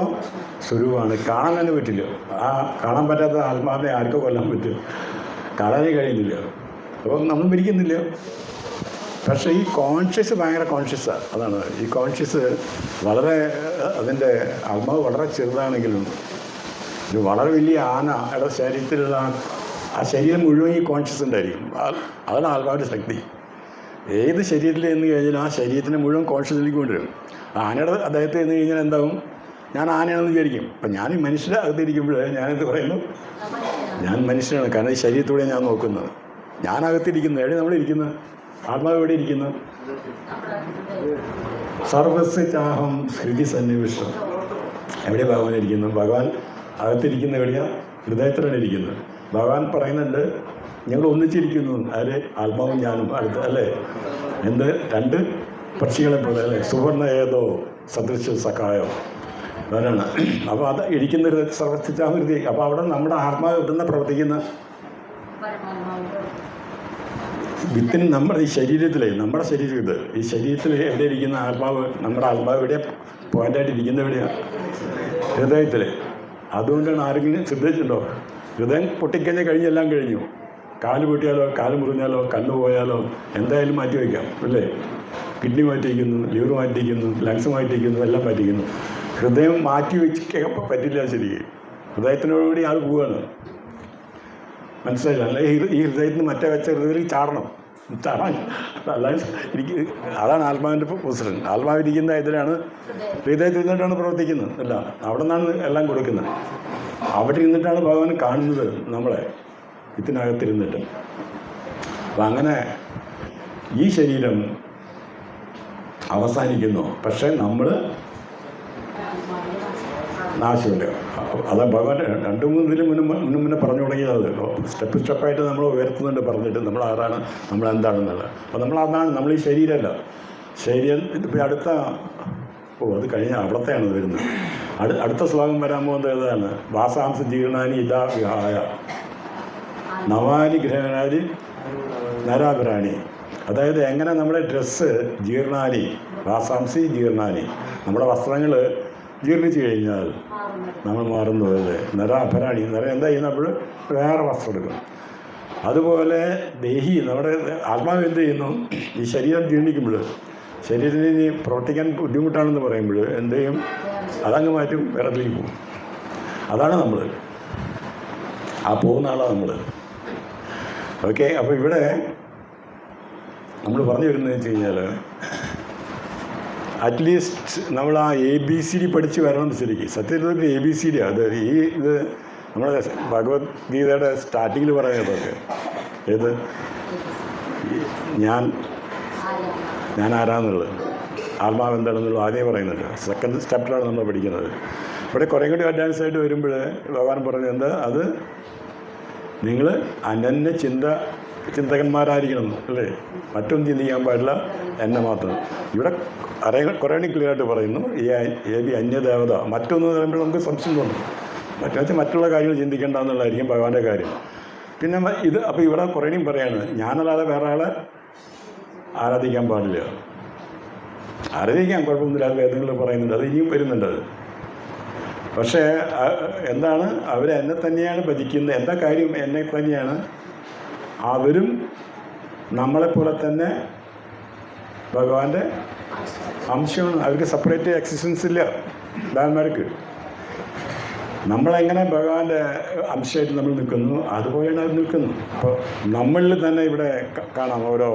സ്വരൂപമാണ്. കാണാൻ തന്നെ പറ്റില്ല. ആ കാണാൻ പറ്റാത്ത ആത്മാവിനെ ആർക്കും കൊല്ലാൻ പറ്റും? കാണാനേ കഴിയുന്നില്ല. അപ്പം നമ്മൾ മരിക്കുന്നില്ല. പക്ഷേ ഈ കോൺഷ്യസ് ഭയങ്കര കോൺഷ്യസാണ്. അതാണ് ഈ കോൺഷ്യസ് വളരെ, അതിൻ്റെ ആത്മാവ് വളരെ ചെറുതാണെങ്കിലും ഇത് വളരെ വലിയ ആനയുടെ ശരീരത്തിലുള്ള ആ ശരീരം മുഴുവൻ ഈ കോൺഷ്യസ് ഉണ്ടായിരിക്കും. അതാണ് ആത്മാവിൻ്റെ ശക്തി. ഏത് ശരീരത്തിൽ എന്ന് കഴിഞ്ഞാൽ ആ ശരീരത്തിന് മുഴുവൻ കോൺഷ്യസിലേക്ക് കൊണ്ടുവരും. ആനയുടെ അദ്ദേഹത്തെ എന്ന് കഴിഞ്ഞാൽ എന്താവും? ഞാൻ ആനയാണെന്ന് വിചാരിക്കും. അപ്പം ഞാൻ ഈ മനുഷ്യരുടെ അകത്തിരിക്കുമ്പോൾ ഞാനെന്ത് പറയുന്നു? ഞാൻ മനുഷ്യനാണ്. കാരണം ഈ ശരീരത്തോടെ ഞാൻ നോക്കുന്നത്. ഞാനകത്തിരിക്കുന്നത് എവിടെ നമ്മളിരിക്കുന്നത്? ആത്മാവ് എവിടെ ഇരിക്കുന്നു? സർവസ്യ ചാഹം ഹൃദി സന്നിവിഷ്ടം. എവിടെ ഭഗവാൻ ഇരിക്കുന്നു? ഭഗവാൻ അകത്തിരിക്കുന്ന എവിടെയാണ്? ഹൃദയത്തിലാണ് ഇരിക്കുന്നത്. ഭഗവാൻ പറയുന്നുണ്ട്, ഞങ്ങൾ ഒന്നിച്ചിരിക്കുന്നു. ആര്? ആത്മാവും ഞാനും അടുത്ത് അല്ലേ? എന്ത്? രണ്ട് പക്ഷികളെ പോലെ അല്ലേ? സുവർണ ഏതോ സദൃശ സഖായോ, അതാണ്. അപ്പോൾ അത് ഇരിക്കുന്ന സർവസ്ഥിച്ചാഹൃതി. അപ്പോൾ അവിടെ നമ്മുടെ ആത്മാവ് എവിടുന്ന പ്രവർത്തിക്കുന്ന വിത്തിന് നമ്മുടെ ഈ ശരീരത്തിലെ, നമ്മുടെ ശരീരം ഇത്, ഈ ശരീരത്തിൽ എവിടെ ഇരിക്കുന്ന ആത്മാവ്? നമ്മുടെ ആത്മാവ് എവിടെ പോയിൻ്റായിട്ട് ഇരിക്കുന്ന എവിടെയാണ്? ഹൃദയത്തിൽ. അതുകൊണ്ടാണ് ആരെങ്കിലും ശ്രദ്ധിച്ചിട്ടുണ്ടോ? ഹൃദയം പൊട്ടിക്കഴിഞ്ഞാൽ കഴിഞ്ഞെല്ലാം കഴിഞ്ഞു. കാല് പൊട്ടിയാലോ, കാല് മുറിഞ്ഞാലോ, കണ്ണ് പോയാലോ എന്തായാലും മാറ്റി വയ്ക്കാം അല്ലേ? കിഡ്നി മാറ്റിയിരിക്കുന്നു, ലിവർ മാറ്റിയിരിക്കുന്നു, ലങ്സ് മാറ്റിയിരിക്കുന്നു, എല്ലാം മാറ്റിയിരിക്കുന്നു. ഹൃദയം മാറ്റി വെച്ച് പറ്റില്ല. ശരിക്കും ഹൃദയത്തിനോടുകൂടി ആൾ പോവുകയാണ്. മനസ്സിലായില്ല? അല്ലെ ഈ ഹൃദയത്തിന് മറ്റേ വെച്ച ഹൃദയത്തിൽ ചാടാൻ എനിക്ക് അതാണ് ആത്മാവിൻ്റെ പൊസിഷൻ. ആത്മാവിരിക്കുന്ന ഇതിലാണ്, ഹൃദയത്തിൽ ഇരുന്നിട്ടാണ് പ്രവർത്തിക്കുന്നത്. അല്ല, അവിടെ നിന്നാണ് എല്ലാം കൊടുക്കുന്നത്. അവിടെ ഇരുന്നിട്ടാണ് ഭഗവാൻ കാണുന്നത് നമ്മളെ, ഇതിനകത്തിരുന്നിട്ട്. അപ്പം അങ്ങനെ ഈ ശരീരം അവസാനിക്കുന്നു. പക്ഷേ നമ്മൾ നാശമില്ല. അതാ ഭഗവാൻ 2-3 മുന്നേ പറഞ്ഞു തുടങ്ങിയത്. സ്റ്റെപ്പായിട്ട് നമ്മൾ ഉയർത്തുന്നുണ്ട് പറഞ്ഞിട്ട് നമ്മൾ ആരാണ്, നമ്മൾ എന്താണെന്നുള്ളത്. അപ്പോൾ നമ്മൾ അതാണ്, നമ്മൾ ഈ ശരീരമല്ല. ശരീരം ഇപ്പം അടുത്ത അത് കഴിഞ്ഞ അവിടത്തെയാണ് വരുന്നത്. അടുത്ത ശ്ലോകം വരാൻ പോകുന്നത് ഏതാണ്? വാസാംസ ജീർണാനി ഇതാ വിഹായ നവാനി ഗ്രഹനാനി നരാപരാണി. അതായത് എങ്ങനെ നമ്മുടെ ഡ്രസ്സ് ജീർണാനി, വാസാംസി ജീർണാനി, നമ്മുടെ വസ്ത്രങ്ങൾ ജീർണിച്ച് കഴിഞ്ഞാൽ നമ്മൾ മാറുന്നു. അല്ലേ? നരാഭരാണി എന്താ ചെയ്യുന്നപ്പോൾ വേറെ വസ്ത്രം എടുക്കും. അതുപോലെ ദേഹി, നമ്മുടെ ആത്മാവ് എന്ത് ചെയ്യുന്നു? ഈ ശരീരം ജീർണിക്കുമ്പോൾ, ശരീരത്തിന് പ്രവർത്തിക്കാൻ ബുദ്ധിമുട്ടാണെന്ന് പറയുമ്പോൾ എന്ത് ചെയ്യും? അതങ്ങ് മാറ്റും, വേറെതിലേക്ക് പോകും. അതാണ് നമ്മൾ, ആ പോകുന്ന ആളാണ് നമ്മൾ. ഓക്കെ. അപ്പോൾ ഇവിടെ നമ്മൾ പറഞ്ഞു വരുന്നത് വെച്ച് കഴിഞ്ഞാൽ അറ്റ്ലീസ്റ്റ് നമ്മൾ ആ ABC പഠിച്ച് വരണം. ശരിക്കും സത്യത്തിൽ ABCD അത് ഇത് നമ്മുടെ ഭഗവത്ഗീതയുടെ സ്റ്റാർട്ടിങ്ങിൽ പറയുന്നതൊക്കെ ഏത്? ഞാൻ ആരാന്നുള്ളത്, ആത്മാവ് എന്താണെന്നുള്ളത് ആദ്യം പറയുന്നുണ്ട്. സെക്കൻഡ് സ്റ്റെപ്പിലാണ് നമ്മൾ പഠിക്കുന്നത്. ഇവിടെ കുറേ കൂടി അഡ്വാൻസ് ആയിട്ട് വരുമ്പോൾ ഭഗവാൻ പറഞ്ഞത് എന്താ? അത് നിങ്ങൾ അനന്യ ചിന്തകന്മാരായിരിക്കണം അല്ലേ? മറ്റൊന്നും ചിന്തിക്കാൻ പാടില്ല, എന്നെ മാത്രം. ഇവിടെ കുറേ ക്ലിയർ ആയിട്ട് പറയുന്നു. ഈ അന്യദേവത മറ്റൊന്ന് പറയുമ്പോൾ നമുക്ക് സംശയം തോന്നും. മറ്റുള്ള കാര്യങ്ങൾ ചിന്തിക്കേണ്ട എന്നുള്ളതായിരിക്കും ഭഗവാന്റെ കാര്യം. പിന്നെ ഇത് അപ്പോൾ ഇവിടെ കുറേയും പറയാണ്, ഞാനല്ലാതെ വേറെ ആളെ ആരാധിക്കാൻ പാടില്ല. ആരാധിക്കാൻ കുഴപ്പമൊന്നുമില്ല, അത് വേദങ്ങളിൽ പറയുന്നുണ്ട്, അത് ഇനിയും വരുന്നുണ്ട്. അത് പക്ഷേ എന്താണ്? അവരെന്നെ തന്നെയാണ് ഭജിക്കുന്നത്. എന്താ കാര്യം? എന്നെ തന്നെയാണ്. അവരും നമ്മളെപ്പോലെ തന്നെ ഭഗവാന്റെ അംശമാണ്. അവർക്ക് സെപ്പറേറ്റ് എക്സിസ്റ്റൻസ് ഇല്ല ദേവന്മാർക്ക്. നമ്മളെങ്ങനെ ഭഗവാന്റെ അംശമായിട്ട് നമ്മൾ നിൽക്കുന്നു, അതുപോലെയാണ് അവർ നിൽക്കുന്നത്. അപ്പോൾ നമ്മളിൽ തന്നെ ഇവിടെ കാണാം ഓരോ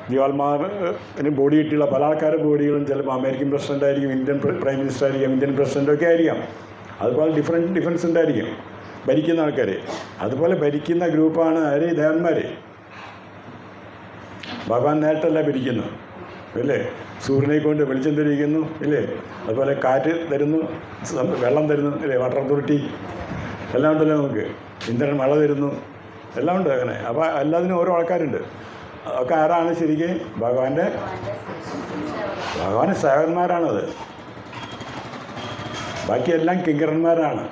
ജീവാത്മാവിന് ബോഡി കിട്ടിയുള്ള പല ആൾക്കാരുടെ ബോഡികളും ചിലപ്പോൾ അമേരിക്കൻ പ്രസിഡൻ്റ് ആയിരിക്കും, ഇന്ത്യൻ പ്രൈം മിനിസ്റ്റർ ആയിരിക്കും, ഇന്ത്യൻ പ്രസിഡൻ്റൊക്കെ ആയിരിക്കാം. അതുപോലെ ഡിഫറൻസ് ഉണ്ടായിരിക്കും ഭരിക്കുന്ന ആൾക്കാർ. അതുപോലെ ഭരിക്കുന്ന ഗ്രൂപ്പാണ് ആര്? ദേവന്മാർ. ഭഗവാൻ നേരിട്ടല്ല ഭരിക്കുന്നത് അല്ലേ? സൂര്യനെ കൊണ്ട് വെളിച്ചം തരിക്കുന്നു ഇല്ലേ, അതുപോലെ കാറ്റ് തരുന്നു, വെള്ളം തരുന്നു ഇല്ലേ, വാട്ടർ അതോറിറ്റി എല്ലാം ഉണ്ടല്ലോ നമുക്ക്, ഇന്ദ്രൻ മഴ തരുന്നു, എല്ലാം ഉണ്ട് അങ്ങനെ. അപ്പോൾ എല്ലാത്തിനും ഓരോ ആൾക്കാരുണ്ട്. അതൊക്കെ ആരാണ് ശരിക്കും? ഭഗവാന്റെ സേവകന്മാരാണത്. ബാക്കിയെല്ലാം കിങ്കരന്മാരാണ്,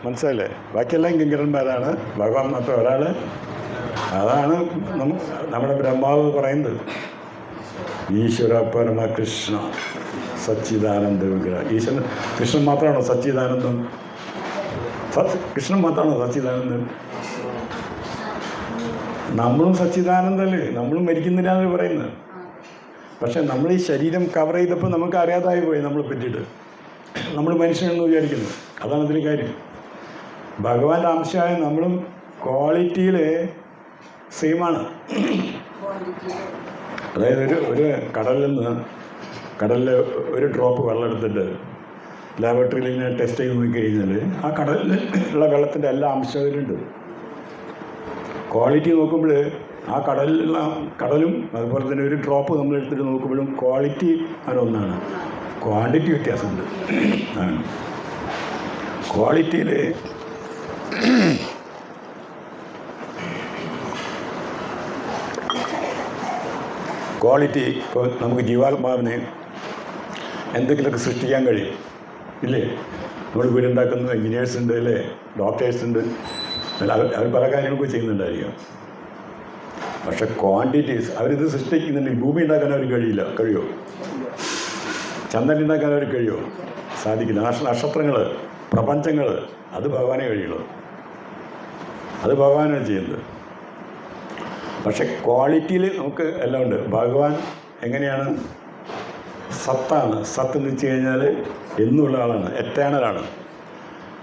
മനസ്സിലല്ലേ? ബാക്കിയെല്ലാം കിങ്കരന്മാരാണ്, ഭഗവാൻ മാത്രം ഒരാൾ. അതാണ് നമ്മുടെ ബ്രഹ്മാവ് പറയുന്നത്, ഈശ്വര പരമകൃഷ്ണ സച്ചിദാനന്ദ വിഗ്രഹ. ഈശ്വരൻ കൃഷ്ണൻ മാത്രമാണോ സച്ചിദാനന്ദം? കൃഷ്ണൻ മാത്രമാണോ സച്ചിദാനന്ദൻ? നമ്മളും സച്ചിദാനന്ദല്ലേ, നമ്മളും മരിക്കുന്നില്ലാന്ന് പറയുന്നത്. പക്ഷെ നമ്മൾ ഈ ശരീരം കവർ ചെയ്തപ്പോൾ നമുക്ക് അറിയാതായി പോയി നമ്മളെ പറ്റിയിട്ട്. നമ്മൾ മനുഷ്യനെന്ന് വിചാരിക്കുന്നു. അതാണ് അതിന് കാര്യം. ഭഗവാന്റെ അംശമായ നമ്മളും ക്വാളിറ്റിയിൽ സെയിമാണ്. അതായത് ഒരു കടലിൽ ഒരു ഡ്രോപ്പ് വെള്ളം എടുത്തിട്ട് ലാബറട്ടറിയിൽ ഇങ്ങനെ ടെസ്റ്റ് ചെയ്ത് നോക്കിക്കഴിഞ്ഞാൽ ആ കടലിൽ ഉള്ള വെള്ളത്തിൻ്റെ എല്ലാ അംശങ്ങളുണ്ട്. ക്വാളിറ്റി നോക്കുമ്പോൾ ആ കടലും അതുപോലെ തന്നെ ഒരു ഡ്രോപ്പ് നമ്മൾ എടുത്തിട്ട് നോക്കുമ്പോഴും ക്വാളിറ്റി ഒന്നാണ്, ക്വാണ്ടിറ്റി വ്യത്യാസമുണ്ട്. ക്വാളിറ്റിയിൽ ഇപ്പോൾ നമുക്ക് ജീവാത്മാവിനെ എന്തെങ്കിലുമൊക്കെ സൃഷ്ടിക്കാൻ കഴിയും ഇല്ലേ? നമ്മൾ വീടുണ്ടാക്കുന്ന എൻജിനീയേഴ്സ് ഉണ്ട് അല്ലേ, ഡോക്ടേഴ്സ് ഉണ്ട്, അവർ പല കാര്യങ്ങളൊക്കെ ചെയ്യുന്നുണ്ടായിരിക്കും. പക്ഷെ ക്വാണ്ടിറ്റീസ് അവരിത് സൃഷ്ടിക്കുന്നുണ്ട്. ഭൂമി ഉണ്ടാക്കാൻ അവർക്ക് കഴിയുമോ? ചന്ദ്രൻ ഉണ്ടാക്കാൻ അവർക്ക് കഴിയുമോ? സാധിക്കില്ല. നക്ഷത്രങ്ങൾ, പ്രപഞ്ചങ്ങൾ, അത് ഭഗവാനേ കഴിയുള്ളൂ. അത് ഭഗവാനാണ് ചെയ്യുന്നത്. പക്ഷെ ക്വാളിറ്റിയിൽ നമുക്ക് എല്ലാം ഉണ്ട്. ഭഗവാൻ എങ്ങനെയാണ്? സത്താണ്. സത്ത് എന്ന് വെച്ച് കഴിഞ്ഞാൽ എന്നുള്ള ആളാണ്, എറ്റേണലാണ്.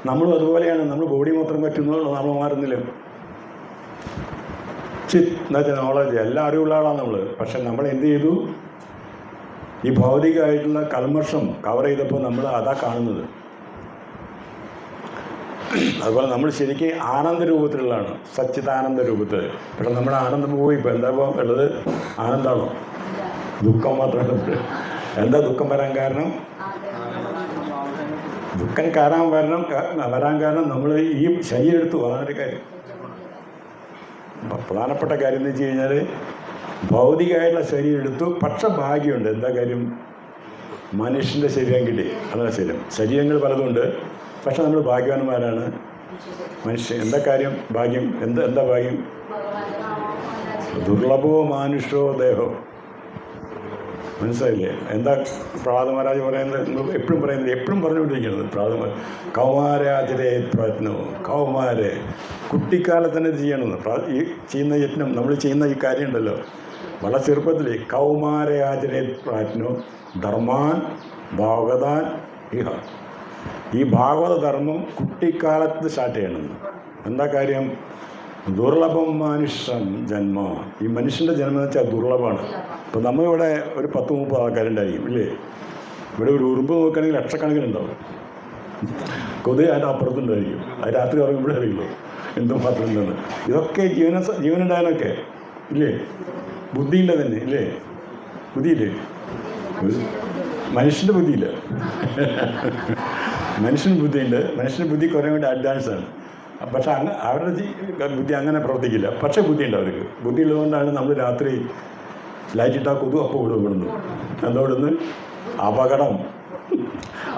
നമ്മളും അതുപോലെയാണ്. നമ്മൾ ബോഡി മാത്രം പറ്റുന്നുള്ളൂ, നമ്മൾ മാറുന്നില്ല. എന്താ വെച്ചാൽ നോളജ് എല്ലാം അറിവുള്ള ആളാണ് നമ്മൾ. പക്ഷെ നമ്മൾ എന്ത് ചെയ്തു? ഈ ഭൗതികമായിട്ടുള്ള കൽമഷം കവർ ചെയ്തപ്പോൾ നമ്മൾ അതാ കാണുന്നത്. അതുപോലെ നമ്മൾ ശരിക്കും ആനന്ദ രൂപത്തിലുള്ളതാണ്, സച്ചിദാനന്ദ രൂപത്തിൽ. പക്ഷെ നമ്മുടെ ആനന്ദം പോയി. ഇപ്പോൾ എന്താ ഉള്ളത്? ആനന്ദമാണോ? ദുഃഖം മാത്രമാണ്. എന്താ ദുഃഖം വരാൻ കാരണം? ദുഃഖം വരാൻ കാരണം നമ്മൾ ഈ ശരീരം എടുത്തു. അതാണ് കാര്യം. പ്രധാനപ്പെട്ട കാര്യം എന്ന് വെച്ച് കഴിഞ്ഞാൽ ഭൗതികമായിട്ടുള്ള ശരീരം എടുത്തു. പക്ഷെ ഭാഗ്യമുണ്ട്. എന്താ കാര്യം? മനുഷ്യൻ്റെ ശരീരം കിട്ടി. അതാണ് ശരീരങ്ങൾ പലതുണ്ട്. പക്ഷെ നമ്മൾ ഭാഗ്യവാന്മാരാണ് മനുഷ്യൻ. എന്താ കാര്യം? ഭാഗ്യം. എന്താ ഭാഗ്യം? ദുർലഭോ മാനുഷോ ദേഹോ. മനസ്സിലായില്ലേ? എന്താ പ്രഹ്ലാദ മഹാരാജ് പറയുന്നത്? നിങ്ങൾ എപ്പോഴും പറഞ്ഞുകൊണ്ടിരിക്കുന്നത് പ്രഹ്ലാദ കൗമാരാചരേ പ്രയത്നവും. കൗമാരെ കുട്ടിക്കാലത്ത് തന്നെ ഇത് ചെയ്യണമെന്ന്. ഈ ചെയ്യുന്ന യത്നം, നമ്മൾ ചെയ്യുന്ന ഈ കാര്യം ഉണ്ടല്ലോ, വളരെ ചെറുപ്പത്തിൽ കൗമാരാചരേ പ്രയത്നവും ധർമാൻ ഭാഗവതാൻ ഇഹ. ഈ ഭാഗവത ധർമ്മം കുട്ടിക്കാലത്ത് സ്റ്റാർട്ട് ചെയ്യണമെന്ന്. എന്താ കാര്യം? ദുർലഭം മനുഷ്യൻ ജന്മ. ഈ മനുഷ്യൻ്റെ ജന്മം എന്ന് വെച്ചാൽ ദുർലഭമാണ്. ഇപ്പം നമ്മളിവിടെ ഒരു 10-30 ആൾക്കാരുണ്ടായിരിക്കും ഇല്ലേ? ഇവിടെ ഒരു ഉറുമ്പ് നോക്കുകയാണെങ്കിൽ ലക്ഷക്കണക്കിനുണ്ടാവും. കൊതുക് അതിൻ്റെ അപ്പുറത്തുണ്ടായിരിക്കും. അത് രാത്രി ഉറങ്ങുമ്പോഴേ അറിയുള്ളൂ എന്തുമാത്രം ഉണ്ടെന്ന്. ഇതൊക്കെ ജീവനുണ്ടാകാനൊക്കെ ഇല്ലേ? ബുദ്ധിയില്ല തന്നെ ഇല്ലേ? ബുദ്ധിയില്ലേ? മനുഷ്യൻ്റെ ബുദ്ധിയില്ല. മനുഷ്യന് ബുദ്ധിയുണ്ട്. മനുഷ്യൻ്റെ ബുദ്ധി കുറേ കൂടി അഡ്വാൻസാണ്. പക്ഷെ അവരുടെ ബുദ്ധി അങ്ങനെ പ്രവർത്തിക്കില്ല. പക്ഷേ ബുദ്ധിയുണ്ട് അവർക്ക്. ബുദ്ധി ഉള്ളതുകൊണ്ടാണ് നമ്മൾ രാത്രി ലൈറ്റിട്ടാൽ കൊതു അപ്പോൾ വിടുന്നു. എന്തോടുന്ന്? അപകടം.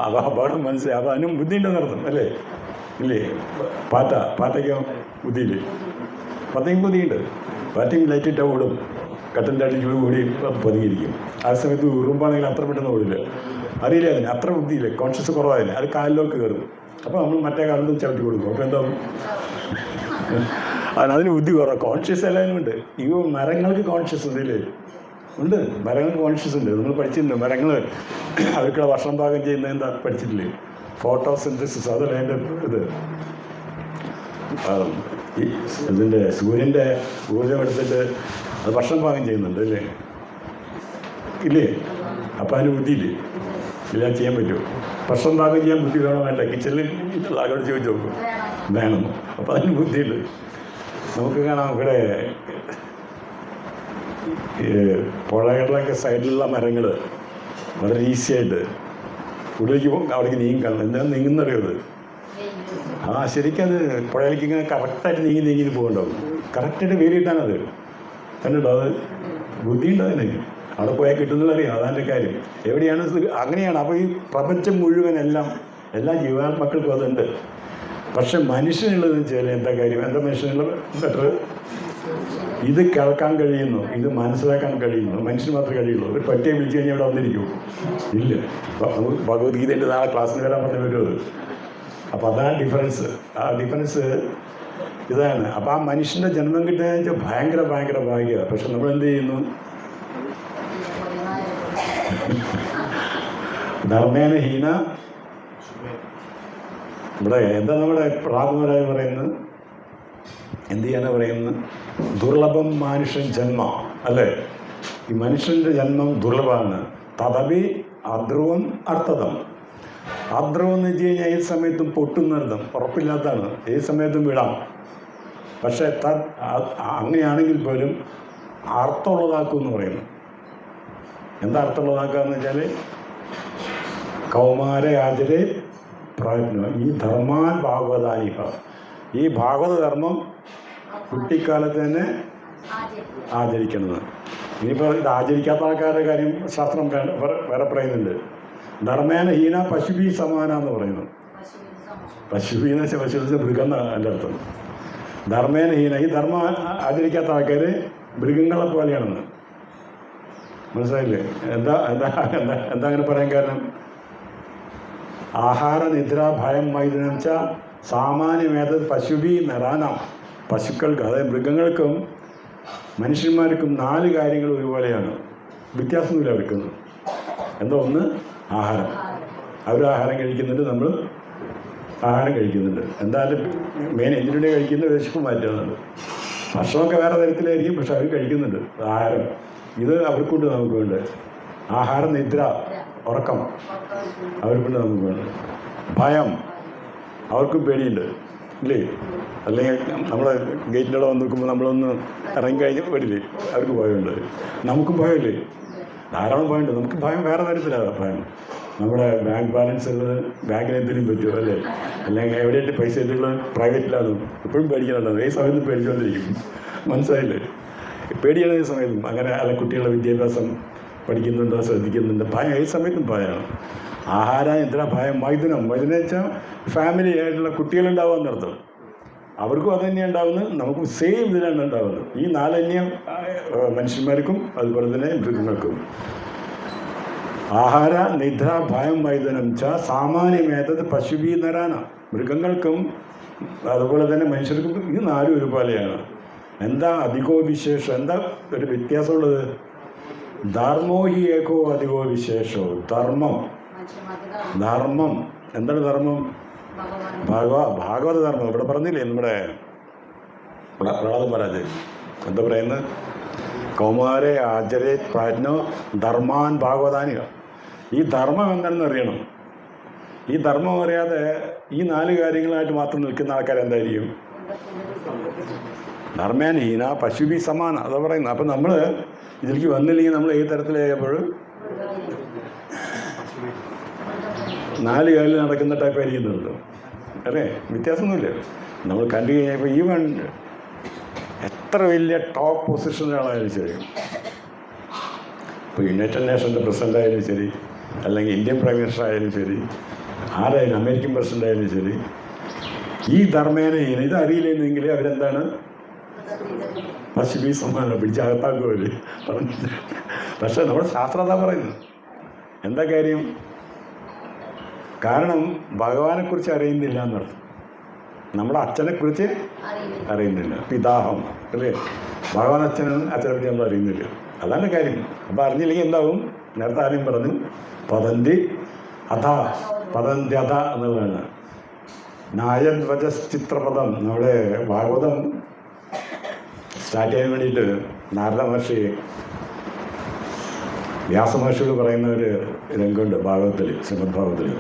അപകടം മനസ്സിലായി. അപ്പോൾ അതിനും ബുദ്ധിയുണ്ടെന്ന് അർത്ഥം അല്ലേ? ഇല്ലേ? പാറ്റയ്ക്കോ ബുദ്ധിയില്ലേ? പാറ്റയ്ക്കും ബുദ്ധിയുണ്ട്. പാറ്റയും ലൈറ്റിട്ടാൽ ഓടും. കട്ടൻ്റെ അടിച്ച് കൂടി പതുങ്ങിയിരിക്കും. ആ സമയത്ത് ഉറുമ്പാണെങ്കിൽ അത്ര പെട്ടെന്ന് ഓടില്ല. അറിയില്ല, അതിന് അത്ര ബുദ്ധിയില്ല, കോൺഷ്യസ് കുറവാതില്ല. അത് കാലിലേക്ക് കയറും. അപ്പോൾ നമ്മൾ മറ്റേ കാലിലും ചവിട്ടി കൊടുക്കും. അപ്പോൾ എന്താവും? അതിന് ബുദ്ധി കുറവ്. കോൺഷ്യസ് എല്ലാവരും ഉണ്ട്. ഈ മരങ്ങൾക്ക് കോൺഷ്യസ് ഉണ്ട് ഇല്ലേ? ഉണ്ട്. മരങ്ങൾക്ക് കോൺഷ്യസ് ഉണ്ട്. നമ്മൾ പഠിച്ചിട്ടുണ്ട്. മരങ്ങൾ അവർക്കുള്ള ഭക്ഷണം പാകം ചെയ്യുന്നത് എന്താ പഠിച്ചിട്ടില്ലേ? ഫോട്ടോസിന്തസിസ്. അതല്ല അതിൻ്റെ ഇത്. ഇതിൻ്റെ സൂര്യൻ്റെ ഊർജ്ജം എടുത്തിട്ട് അത് ഭക്ഷണം പാകം ചെയ്യുന്നുണ്ട് അല്ലേ? ഇല്ലേ? അപ്പം അതിന് ബുദ്ധിയില്ലേ? എല്ലാം ചെയ്യാൻ പറ്റുമോ? ഭക്ഷണം പാകം ചെയ്യാൻ ബുദ്ധി വേണോ വേണ്ട? കിച്ചണിൽ ആരോട് ചോദിച്ചു നോക്കും. വേണം. അപ്പം അതിന് ബുദ്ധിയുണ്ട്. നമുക്ക് കാണാം ഇവിടെ ഈ പുഴകളുടെയൊക്കെ സൈഡിലുള്ള മരങ്ങൾ വളരെ ഈസി ആയിട്ട് ഉള്ളിലേക്ക് അവിടേക്ക് നീങ്ങാൻ എന്താ നീങ്ങുന്നറിയത് ശരിക്കും അത് പുഴയിലേക്ക് ഇങ്ങനെ കറക്റ്റായിട്ട് നീങ്ങി പോകണ്ടാവും. കറക്റ്റായിട്ട് വേലിയിട്ടാണത് കണ്ടിട്ടോ. അത് ബുദ്ധിയുണ്ടോ അതിന്? അവിടെ പോയാൽ കിട്ടുന്നതറിയാം. അതാൻ്റെ കാര്യം. എവിടെയാണ് അങ്ങനെയാണ്. അപ്പോൾ ഈ പ്രപഞ്ചം മുഴുവൻ എല്ലാ ജീവാത്മക്കൾക്കും അതുണ്ട്. പക്ഷെ മനുഷ്യനുള്ളതെന്ന് വെച്ചാൽ എന്താ കാര്യം? എന്താ മനുഷ്യനുള്ള ബെറ്റർ? ഇത് കേൾക്കാൻ കഴിയുന്നു, ഇത് മനസ്സിലാക്കാൻ കഴിയുന്നു. മനുഷ്യന് മാത്രമേ കഴിയുള്ളൂ. ഒരു പട്ടിയെ വിളിച്ചു കഴിഞ്ഞാൽ ഇവിടെ വന്നിരിക്കും? ഇല്ല. ഭഗവത്ഗീതയുടെ നാളെ ക്ലാസ്സിന് വരാൻ പറഞ്ഞ വരുമത്. അപ്പോൾ അതാണ് ഡിഫറൻസ്. ആ ഡിഫറൻസ് ഇതാണ്. അപ്പോൾ ആ മനുഷ്യൻ്റെ ജന്മം കിട്ടുകയെന്ന് വെച്ചാൽ ഭയങ്കര ഭാഗ്യമാണ്. പക്ഷെ നമ്മൾ എന്ത് ചെയ്യുന്നു? ധർമ്മേന ഹീന. ഇവിടെ എന്താ നമ്മുടെ പ്രാഥമികമായി പറയുന്നത്? എന്ത് ചെയ്യാനാണ് പറയുന്നത്? ദുർലഭം മനുഷ്യൻ ജന്മ, അല്ലേ? ഈ മനുഷ്യൻ്റെ ജന്മം ദുർലഭമാണ്. തദവി അധ്രുവം അർത്ഥതം. അധ്രുവം എന്ന് വെച്ച് കഴിഞ്ഞാൽ ഏത് സമയത്തും പൊട്ടുന്നർത്ഥം, ഉറപ്പില്ലാത്തതാണ്. ഏത് സമയത്തും വിടാം. പക്ഷേ അങ്ങനെയാണെങ്കിൽ പോലും അർത്ഥമുള്ളതാക്കും എന്ന് പറയുന്നു. എന്താ അർത്ഥമുള്ളതാക്കുക എന്ന് വെച്ചാൽ കൗമാര ആചരെ പ്രയത്നം ഈ ധർമാൻ ഭാഗവതാനിഹ. ഈ ഭാഗവത ധർമ്മം കുട്ടിക്കാലത്ത് തന്നെ ആചരിക്കുന്നത്. ഇനിയിപ്പോൾ ഇത് ആചരിക്കാത്ത ആൾക്കാരുടെ കാര്യം ശാസ്ത്രം വേറെ പറയുന്നുണ്ട്. ധർമ്മേന ഹീന പശുബി സമാന എന്ന് പറയുന്നു. പശുബി എന്ന് വെച്ചാൽ പശു മൃഗം എൻ്റെ അർത്ഥം. ധർമ്മേന ഹീന, ഈ ധർമ്മം ആചരിക്കാത്ത ആൾക്കാർ മൃഗങ്ങളെ പോലെയാണെന്ന്. മനസ്സിലായില്ലേ? എന്താ അങ്ങനെ പറയാൻ കാരണം? ആഹാര നിദ്ര ഭയം മൈഥുനം വെച്ച സാമാന്യമേത് പശുബി നരാന. പശുക്കൾക്ക്, അതായത് മൃഗങ്ങൾക്കും മനുഷ്യന്മാർക്കും 4 കാര്യങ്ങൾ ഒരുപോലെയാണ്. വ്യത്യാസമൊന്നുമില്ല അവർക്ക്. എന്താ? ഒന്ന് ആഹാരം. അവർ ആഹാരം കഴിക്കുന്നുണ്ട്, നമ്മൾ ആഹാരം കഴിക്കുന്നുണ്ട്. എന്തായാലും മെയിൻ എന്തിനൂടെ കഴിക്കുന്നത്? വിശപ്പ് മാറ്റുന്നുണ്ട്. ഭക്ഷണമൊക്കെ വേറെ തരത്തിലായിരിക്കും, പക്ഷെ അവർ കഴിക്കുന്നുണ്ട് ആഹാരം. ഇത് അവർക്കുണ്ട്, നമുക്കുണ്ട്. ആഹാരം, നിദ്ര, ഉറക്കം അവർക്കുണ്ട്, നമുക്കുണ്ട്. ഭയം അവർക്കും പേടിയുണ്ട്, ഇല്ലേ? അല്ലെങ്കിൽ നമ്മൾ ഗേറ്റിൻ്റെ അവിടെ വന്ന് നിൽക്കുമ്പോൾ നമ്മളൊന്ന് ഇറങ്ങിക്കഴിഞ്ഞ് വരില്ലേ? അവർക്ക് ഭയമുണ്ട്. നമുക്കും ഭയമില്ലേ? ധാരാളം ഭയമുണ്ട്. നമുക്ക് ഭയം വേറെ തരത്തിലാണ്. ഭയം നമ്മുടെ ബാങ്ക് ബാലൻസ് ഉള്ളത് ബാങ്കിന് എന്തെങ്കിലും പറ്റുമോ, അല്ലേ? അല്ലെങ്കിൽ എവിടെയായിട്ട് പൈസ ഉള്ളത് പ്രൈവറ്റിലാണ്. എപ്പോഴും പേടിക്കാനുള്ളത്. ഈ സമയത്ത് പേടിച്ചുകൊണ്ടിരിക്കും. മനസ്സിലായില്ലേ? പേടിയാണ് ഈ സമയത്തും. അങ്ങനെ അല്ല, കുട്ടികളുടെ വിദ്യാഭ്യാസം പഠിക്കുന്നുണ്ടോ, ശ്രദ്ധിക്കുന്നുണ്ട്. ഭയം ഏത് സമയത്തും ഭയമാണ്. ആഹാരം, എന്തിനാ ഭയം? മൈഥുനം. മൈഥുനം വെച്ചാൽ ഫാമിലി ആയിട്ടുള്ള കുട്ടികളുണ്ടാവുക എന്നർത്ഥം. അവർക്കും അത് തന്നെയാണ് ഉണ്ടാവുന്നത്, നമുക്കും സെയിം ഇതിലാണ് ഉണ്ടാവുന്നത്. ഈ 4 അന്യം മനുഷ്യന്മാർക്കും അതുപോലെ തന്നെ മൃഗങ്ങൾക്കും. ആഹാര നിദ്ര ഭയം മൈഥുനം ച സാമാന്യമേതത് പശുബി നരാന. മൃഗങ്ങൾക്കും അതുപോലെ തന്നെ മനുഷ്യർക്കും ഈ 4 ഒരുപോലെയാണ്. എന്താ അധികോ വിശേഷം? എന്താ ഒരു വ്യത്യാസമുള്ളത്? ധർമ്മോ ഹി ഏകോ അധികോ വിശേഷോ. ധർമ്മം. എന്താണ് ധർമ്മം? ഭാഗവത ധർമ്മം. ഇവിടെ പറഞ്ഞില്ലേ നമ്മുടെ പ്രഹ്ലാദൻ മഹാരാജ് എന്താ പറയുന്നത്? കൗമാരെ ആചരേ പ്രാജ്ഞോ ധർമാൻ ഭാഗവതാനിക. ഈ ധർമ്മം എന്താണെന്ന് അറിയണം. ഈ ധർമ്മം അറിയാതെ ഈ 4 കാര്യങ്ങളായിട്ട് മാത്രം നിൽക്കുന്ന ആൾക്കാർ എന്തായിരിക്കും? ധർമ്മേന ഹീന പശുബി സമാന. അതാ പറയുന്നത്. അപ്പം നമ്മൾ ഇതിലേക്ക് വന്നില്ലെങ്കിൽ നമ്മൾ ഏത് തരത്തിലായപ്പോഴും 4 കാലിൽ നടക്കുന്ന ടൈപ്പ് ആയിരിക്കുന്നുണ്ട്, അല്ലേ? വ്യത്യാസമൊന്നുമില്ല. നമ്മൾ കണ്ടു കഴിഞ്ഞപ്പോൾ ഈവൻ എത്ര വലിയ ടോപ്പ് പൊസിഷനുകളായാലും ശരി, ഇപ്പോൾ യുണൈറ്റഡ് നേഷൻ്റെ പ്രസിഡൻ്റ് ആയാലും ശരി, അല്ലെങ്കിൽ ഇന്ത്യൻ പ്രൈം മിനിസ്റ്റർ ആയാലും ശരി, ആരായാലും അമേരിക്കൻ പ്രസിഡൻ്റ് ആയാലും ശരി, ഈ ധർമ്മേന ഇത് അറിയില്ലെന്നെങ്കിൽ അവരെന്താണ്? പശുബി സമ്മാനം പിടിച്ചകത്താക്കുമല്ലേ പറഞ്ഞു. പക്ഷേ നമ്മുടെ ശാസ്ത്രം എന്താ പറയുന്നത്? എന്താ കാര്യം? കാരണം ഭഗവാനെക്കുറിച്ച് അറിയുന്നില്ല എന്നർത്ഥം. നമ്മുടെ അച്ഛനെക്കുറിച്ച് അറിയുന്നില്ല. പിതാഹം, അല്ലേ? ഭഗവാൻ അച്ഛനെപ്പറ്റി നമ്മൾ അറിയുന്നില്ല. അതാണ് കാര്യം. അപ്പോൾ അറിഞ്ഞില്ലെങ്കിൽ എന്താവും? നേരത്തെ ആദ്യം പറഞ്ഞു പതന്തി അഥ എന്നുള്ളതാണ്. നായധ്വജ ചിത്രപദം. നമ്മുടെ ഭാഗവതം സ്റ്റാർട്ട് ചെയ്യാൻ വേണ്ടിയിട്ട് നാരദ മഹർഷി വ്യാസമഹർഷിയോട് പറയുന്ന ഒരു രംഗമുണ്ട് ഭാഗവതത്തിൽ, ശ്രീമദ് ഭാഗവതത്തിൽ.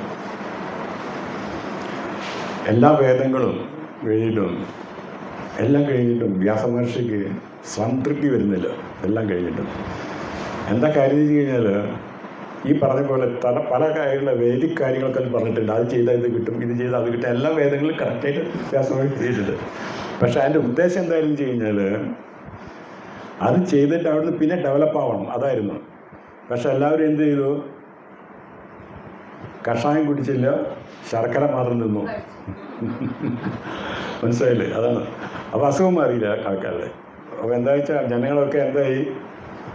എല്ലാ വേദങ്ങളും എഴുതിയിട്ടും എല്ലാം കഴിഞ്ഞിട്ടും വ്യാസമഹർഷിക്ക് സംതൃപ്തി വരുന്നില്ല. എല്ലാം കഴിഞ്ഞിട്ടും എന്താ കാര്യം എന്ന് വെച്ച് കഴിഞ്ഞാൽ, ഈ പറഞ്ഞ പോലെ പല കാര്യങ്ങളുടെ വേദിക് കാര്യങ്ങളൊക്കെ പറഞ്ഞിട്ടുണ്ട്. അത് ചെയ്താൽ ഇത് കിട്ടും, ഇത് ചെയ്താൽ അത് കിട്ടും, എല്ലാ വേദങ്ങളും കറക്റ്റായിട്ട് വ്യാസമഹർഷി ചെയ്തിട്ടുണ്ട്. പക്ഷേ അതിൻ്റെ ഉദ്ദേശം എന്തായാലും വെച്ച് കഴിഞ്ഞാൽ, അത് ചെയ്തിട്ട് അവിടുന്ന് പിന്നെ ഡെവലപ്പ് ആവണം, അതായിരുന്നു. പക്ഷെ എല്ലാവരും എന്ത് ചെയ്തു? കഷായം കുടിച്ചില്ല, ശർക്കര മാത്രം നിന്നു. മനസ്സിലായില്ലേ? അതാണ്. അപ്പോൾ അസുഖം മാറിയില്ല ആൾക്കാരുടെ. അപ്പോൾ എന്താ വെച്ചാൽ ജനങ്ങളൊക്കെ എന്തായി,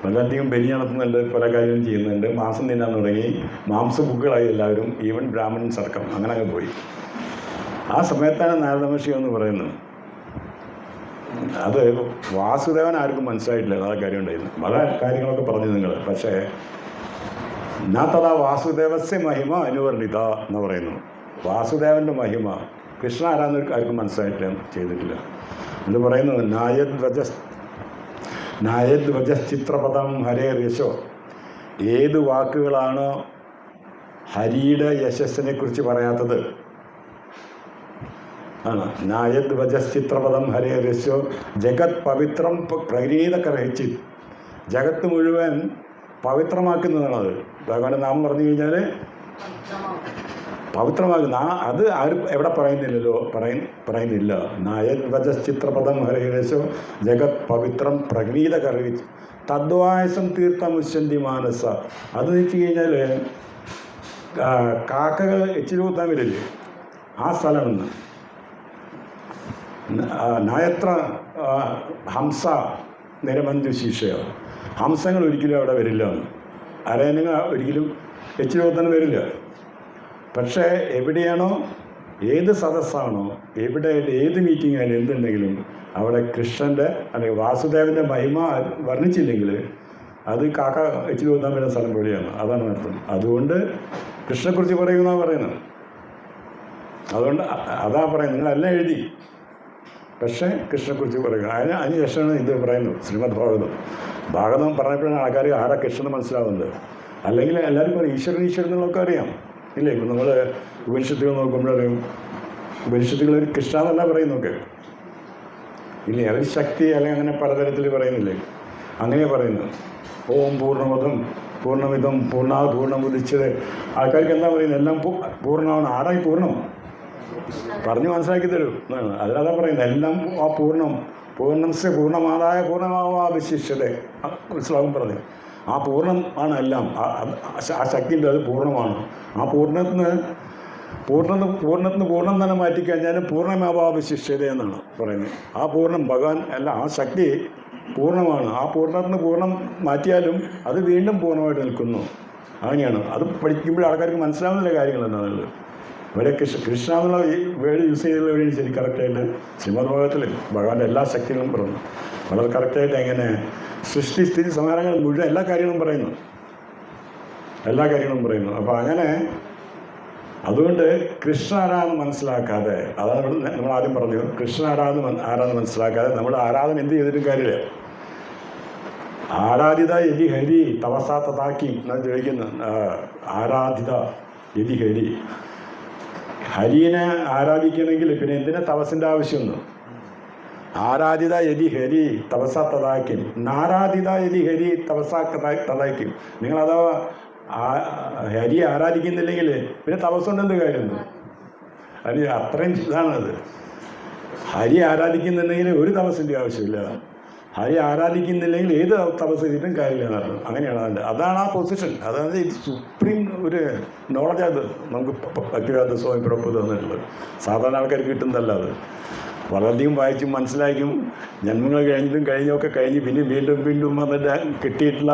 വളരെയധികം ബലി നടത്തുന്നുണ്ട്, പല കാര്യങ്ങളും ചെയ്യുന്നുണ്ട്, മാംസം തിന്നാൻ തുടങ്ങി, മാംസബുക്കുകളായി എല്ലാവരും, ഈവൻ ബ്രാഹ്മണൻസ് അടക്കം. അങ്ങനെ അങ്ങ് പോയി. ആ സമയത്താണ് നാരദ മഹർഷി എന്ന് പറയുന്നത്. അത് വാസുദേവൻ ആർക്കും മനസ്സിലായിട്ടില്ല, അതാ കാര്യം ഉണ്ടായിരുന്നു. പല കാര്യങ്ങളൊക്കെ പറഞ്ഞു നിങ്ങൾ. പക്ഷേ തഥാ വാസുദേവസ്യ മഹിമ അനുവർണിത എന്ന് പറയുന്നു. വാസുദേവൻ്റെ മഹിമ കൃഷ്ണ ആരാന്നവർക്ക് ആർക്കും മനസ്സിലായിട്ടില്ല, ചെയ്തിട്ടില്ല എന്ന് പറയുന്നത്. നായദ്വജശ്ചിത്രപദം ഹരേ യശോ. ഏത് വാക്കുകളാണോ ഹരിയുടെ യശസ്സിനെ കുറിച്ച് പറയാത്തത് ആണ്. നായദ്വജശ്ചിത്രപദം ഹരേ യശോ ജഗത് പവിത്രം പ്രകീതകരഹിച്ചി. ജഗത്ത് മുഴുവൻ പവിത്രമാക്കുന്നതാണത്. ഭഗവാന്റെ നാമം പറഞ്ഞു കഴിഞ്ഞാൽ പവിത്രമാകുന്ന അത് ആരും എവിടെ പറയുന്നില്ലല്ലോ, പറയുന്നില്ല. നായദ്വജശ്ചിത്രപദം ഹരേശോ ജഗത് പവിത്രം പ്രകീതകരഹിച്ച് തദ്വായസം തീർത്ഥമുശന്തി മാനസ. അത് വെച്ച് കഴിഞ്ഞാൽ കാക്കകൾ എച്ചിൽ കൂത്താൻ വരില്ലേ, ആ സ്ഥലമാണ്. നായത്ര ഹംസ നിരമന്തു ശിക്ഷ. ഹംസങ്ങൾ ഒരിക്കലും അവിടെ വരില്ല, അരയനങ്ങൾ ഒരിക്കലും എച്ചിൽ കൂത്താൻ വരില്ല. പക്ഷേ എവിടെയാണോ, ഏത് സദസ്സാണോ, എവിടെ ഏത് മീറ്റിംഗ് ആയാലും എന്തുണ്ടെങ്കിലും അവിടെ കൃഷ്ണൻ്റെ അല്ലെങ്കിൽ വാസുദേവൻ്റെ മഹിമ വർണ്ണിച്ചില്ലെങ്കിൽ അത് കാക്ക എച്ചിൽ കൂത്താൻ വരുന്ന സ്ഥലം പോലെയാണ്. അതാണ് അർത്ഥം. അതുകൊണ്ട് കൃഷ്ണനെക്കുറിച്ച് പറയുമെന്നാണ് പറയുന്നത്. അതുകൊണ്ട് അതാ പറയുന്നത്. നിങ്ങളെല്ലാം എഴുതി, പക്ഷേ കൃഷ്ണനെക്കുറിച്ച് പറയുക. അതിന് ശേഷമാണ് ഇത് പറയുന്നത്. ശ്രീമദ് ഭാഗവതം പറഞ്ഞപ്പോഴാണ് ആൾക്കാർ ആരാ കൃഷ്ണൻ മനസ്സിലാവുന്നത്. അല്ലെങ്കിൽ എല്ലാവർക്കും പറയും ഈശ്വരൻ എന്നുള്ളതൊക്കെ അറിയാം, ഇല്ലേ? ഇപ്പം നമ്മൾ ഉപനിഷത്തുകൾ നോക്കുമ്പോഴും ഉപനിഷത്തുകൾ കൃഷ്ണ എന്നല്ല പറയുന്നൊക്കെ ഇല്ലേ? അവർ ശക്തി അല്ലെങ്കിൽ അങ്ങനെ പലതരത്തിൽ പറയുന്നില്ലേ? അങ്ങനെ പറയുന്നത്. ഓം പൂർണ്ണമിതം പൂർണ്ണമുദിച്ചത്. ആൾക്കാർക്ക് എന്താ പറയുന്നത്? എല്ലാം പൂർണ്ണമാണ്. ആരായി പൂർണ്ണം? പറഞ്ഞ് മനസ്സിലാക്കി തരൂ. അതിലതാ പറയുന്നത്. എല്ലാം ആ പൂർണ്ണംസ് പൂർണ്ണമാതായ പൂർണ്ണമാവാശിഷ്യത ശ്ലോകം പറഞ്ഞു. ആ പൂർണ്ണം ആണ് എല്ലാം. ആ ശക്തിൻ്റെ അത് പൂർണ്ണമാണ്. ആ പൂർണ്ണത്തിന് പൂർണ്ണം തന്നെ മാറ്റിക്കഴിഞ്ഞാൽ പൂർണ്ണമാവാശിഷ്യത എന്നാണ് പറയുന്നത്. ആ പൂർണ്ണം ഭഗവാൻ അല്ല, ആ ശക്തി പൂർണ്ണമാണ്. ആ പൂർണ്ണത്തിന് പൂർണ്ണം മാറ്റിയാലും അത് വീണ്ടും പൂർണ്ണമായിട്ട് നിൽക്കുന്നു. അങ്ങനെയാണ് അത് പഠിക്കുമ്പോൾ ആൾക്കാർക്ക് മനസ്സിലാവുന്നില്ല കാര്യങ്ങൾ എന്താണുള്ളത്. ഇവിടെ കൃഷ്ണ എന്നുള്ള ഈ വേർഡ് യൂസ് ചെയ്തതിൽ വഴി ശരി കറക്റ്റായിട്ട് ശ്രീമദ് ഭാഗവതത്തിൽ ഭഗവാന്റെ എല്ലാ ശക്തികളും പറഞ്ഞു. വളരെ കറക്റ്റായിട്ട് എങ്ങനെ സൃഷ്ടി സ്ഥിതി സംഹാരങ്ങൾ മുഴുവൻ എല്ലാ കാര്യങ്ങളും പറയുന്നു. അപ്പോൾ അങ്ങനെ അതുകൊണ്ട് കൃഷ്ണ ആരാധന മനസ്സിലാക്കാതെ, അതാണ് നമ്മൾ ആദ്യം പറഞ്ഞു, കൃഷ്ണ ആരാധന മനസ്സിലാക്കാതെ നമ്മൾ ആരാധന എന്ത് ചെയ്തിട്ടും കാര്യമില്ല. ആരാധിത യതി ഹരി തപസാ തഥാക്കി എന്നാണ് ചോദിക്കുന്നത്. ആരാധിത യതി ഹരി, ഹരിനെ ആരാധിക്കണമെങ്കിൽ പിന്നെ എന്തിനാ തപസ്സിൻ്റെ ആവശ്യമൊന്നും? ആരാധിത യതി ഹരി തപസാ തഥാക്കും, നാരാധിത യതി ഹരി തപസാ തഥാക്കും. നിങ്ങളഥവാ ഹരി ആരാധിക്കുന്നില്ലെങ്കിൽ പിന്നെ തപസ്സുണ്ടെന്ത് കാര്യമുണ്ട്? ഹരി അത്രയും ഇതാണത്. ഹരി ആരാധിക്കുന്നുണ്ടെങ്കിൽ ഒരു തപസ്സിൻ്റെ ആവശ്യമില്ല. ഹരി ആരാധിക്കുന്നില്ലെങ്കിൽ ഏത് തപസ് ചെയ്തിട്ടും കാര്യമില്ല. അങ്ങനെയാണ് അതാണ് ആ പൊസിഷൻ. അതായത് ഇത് സുപ്രീം ഒരു നോളജാണ്. അത് നമുക്ക് ഭക്തിവേദ സ്വാമി പ്രഭു തന്നിട്ടുള്ളത്. സാധാരണ ആൾക്കാർക്ക് കിട്ടുന്നതല്ല അത്. വളരെയധികം വായിച്ചും മനസ്സിലാക്കും. ജന്മങ്ങൾ കഴിഞ്ഞൊക്കെ കഴിഞ്ഞ് പിന്നെ വീണ്ടും വന്നിട്ട് കിട്ടിയിട്ടുള്ള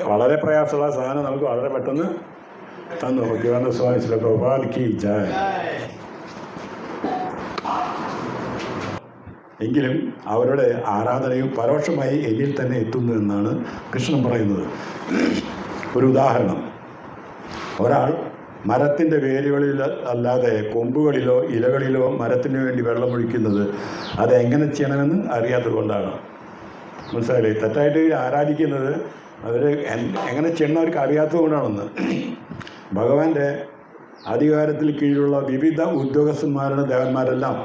വളരെ പ്രയാസമുള്ള സാധനം നമുക്ക് വളരെ പെട്ടെന്ന് തന്നു. ഭക്തിവേദ സ്വാമി ശ്രീ പ്രഭുപാദിക്ക് ജയ. എങ്കിലും അവരുടെ ആരാധനയും പരോക്ഷമായി എന്നിൽ തന്നെ എത്തുന്നു എന്നാണ് കൃഷ്ണൻ പറയുന്നത്. ഒരു ഉദാഹരണം, ഒരാൾ മരത്തിൻ്റെ വേരുകളിൽ അല്ലാതെ കൊമ്പുകളിലോ ഇലകളിലോ മരത്തിന് വേണ്ടി വെള്ളമൊഴിക്കുന്നത് അതെങ്ങനെ ചെയ്യണമെന്ന് അറിയാത്തത് കൊണ്ടാണ്. മനസ്സിലായില്ലേ? തെറ്റായിട്ട് ആരാധിക്കുന്നത് അവർ എങ്ങനെ ചെയ്യണം അവർക്ക് അറിയാത്തത് കൊണ്ടാണെന്ന്. ഭഗവാന്റെ അധികാരത്തിൽ കീഴിലുള്ള വിവിധ ഉദ്യോഗസ്ഥന്മാരുടെ ദേവന്മാരെല്ലാം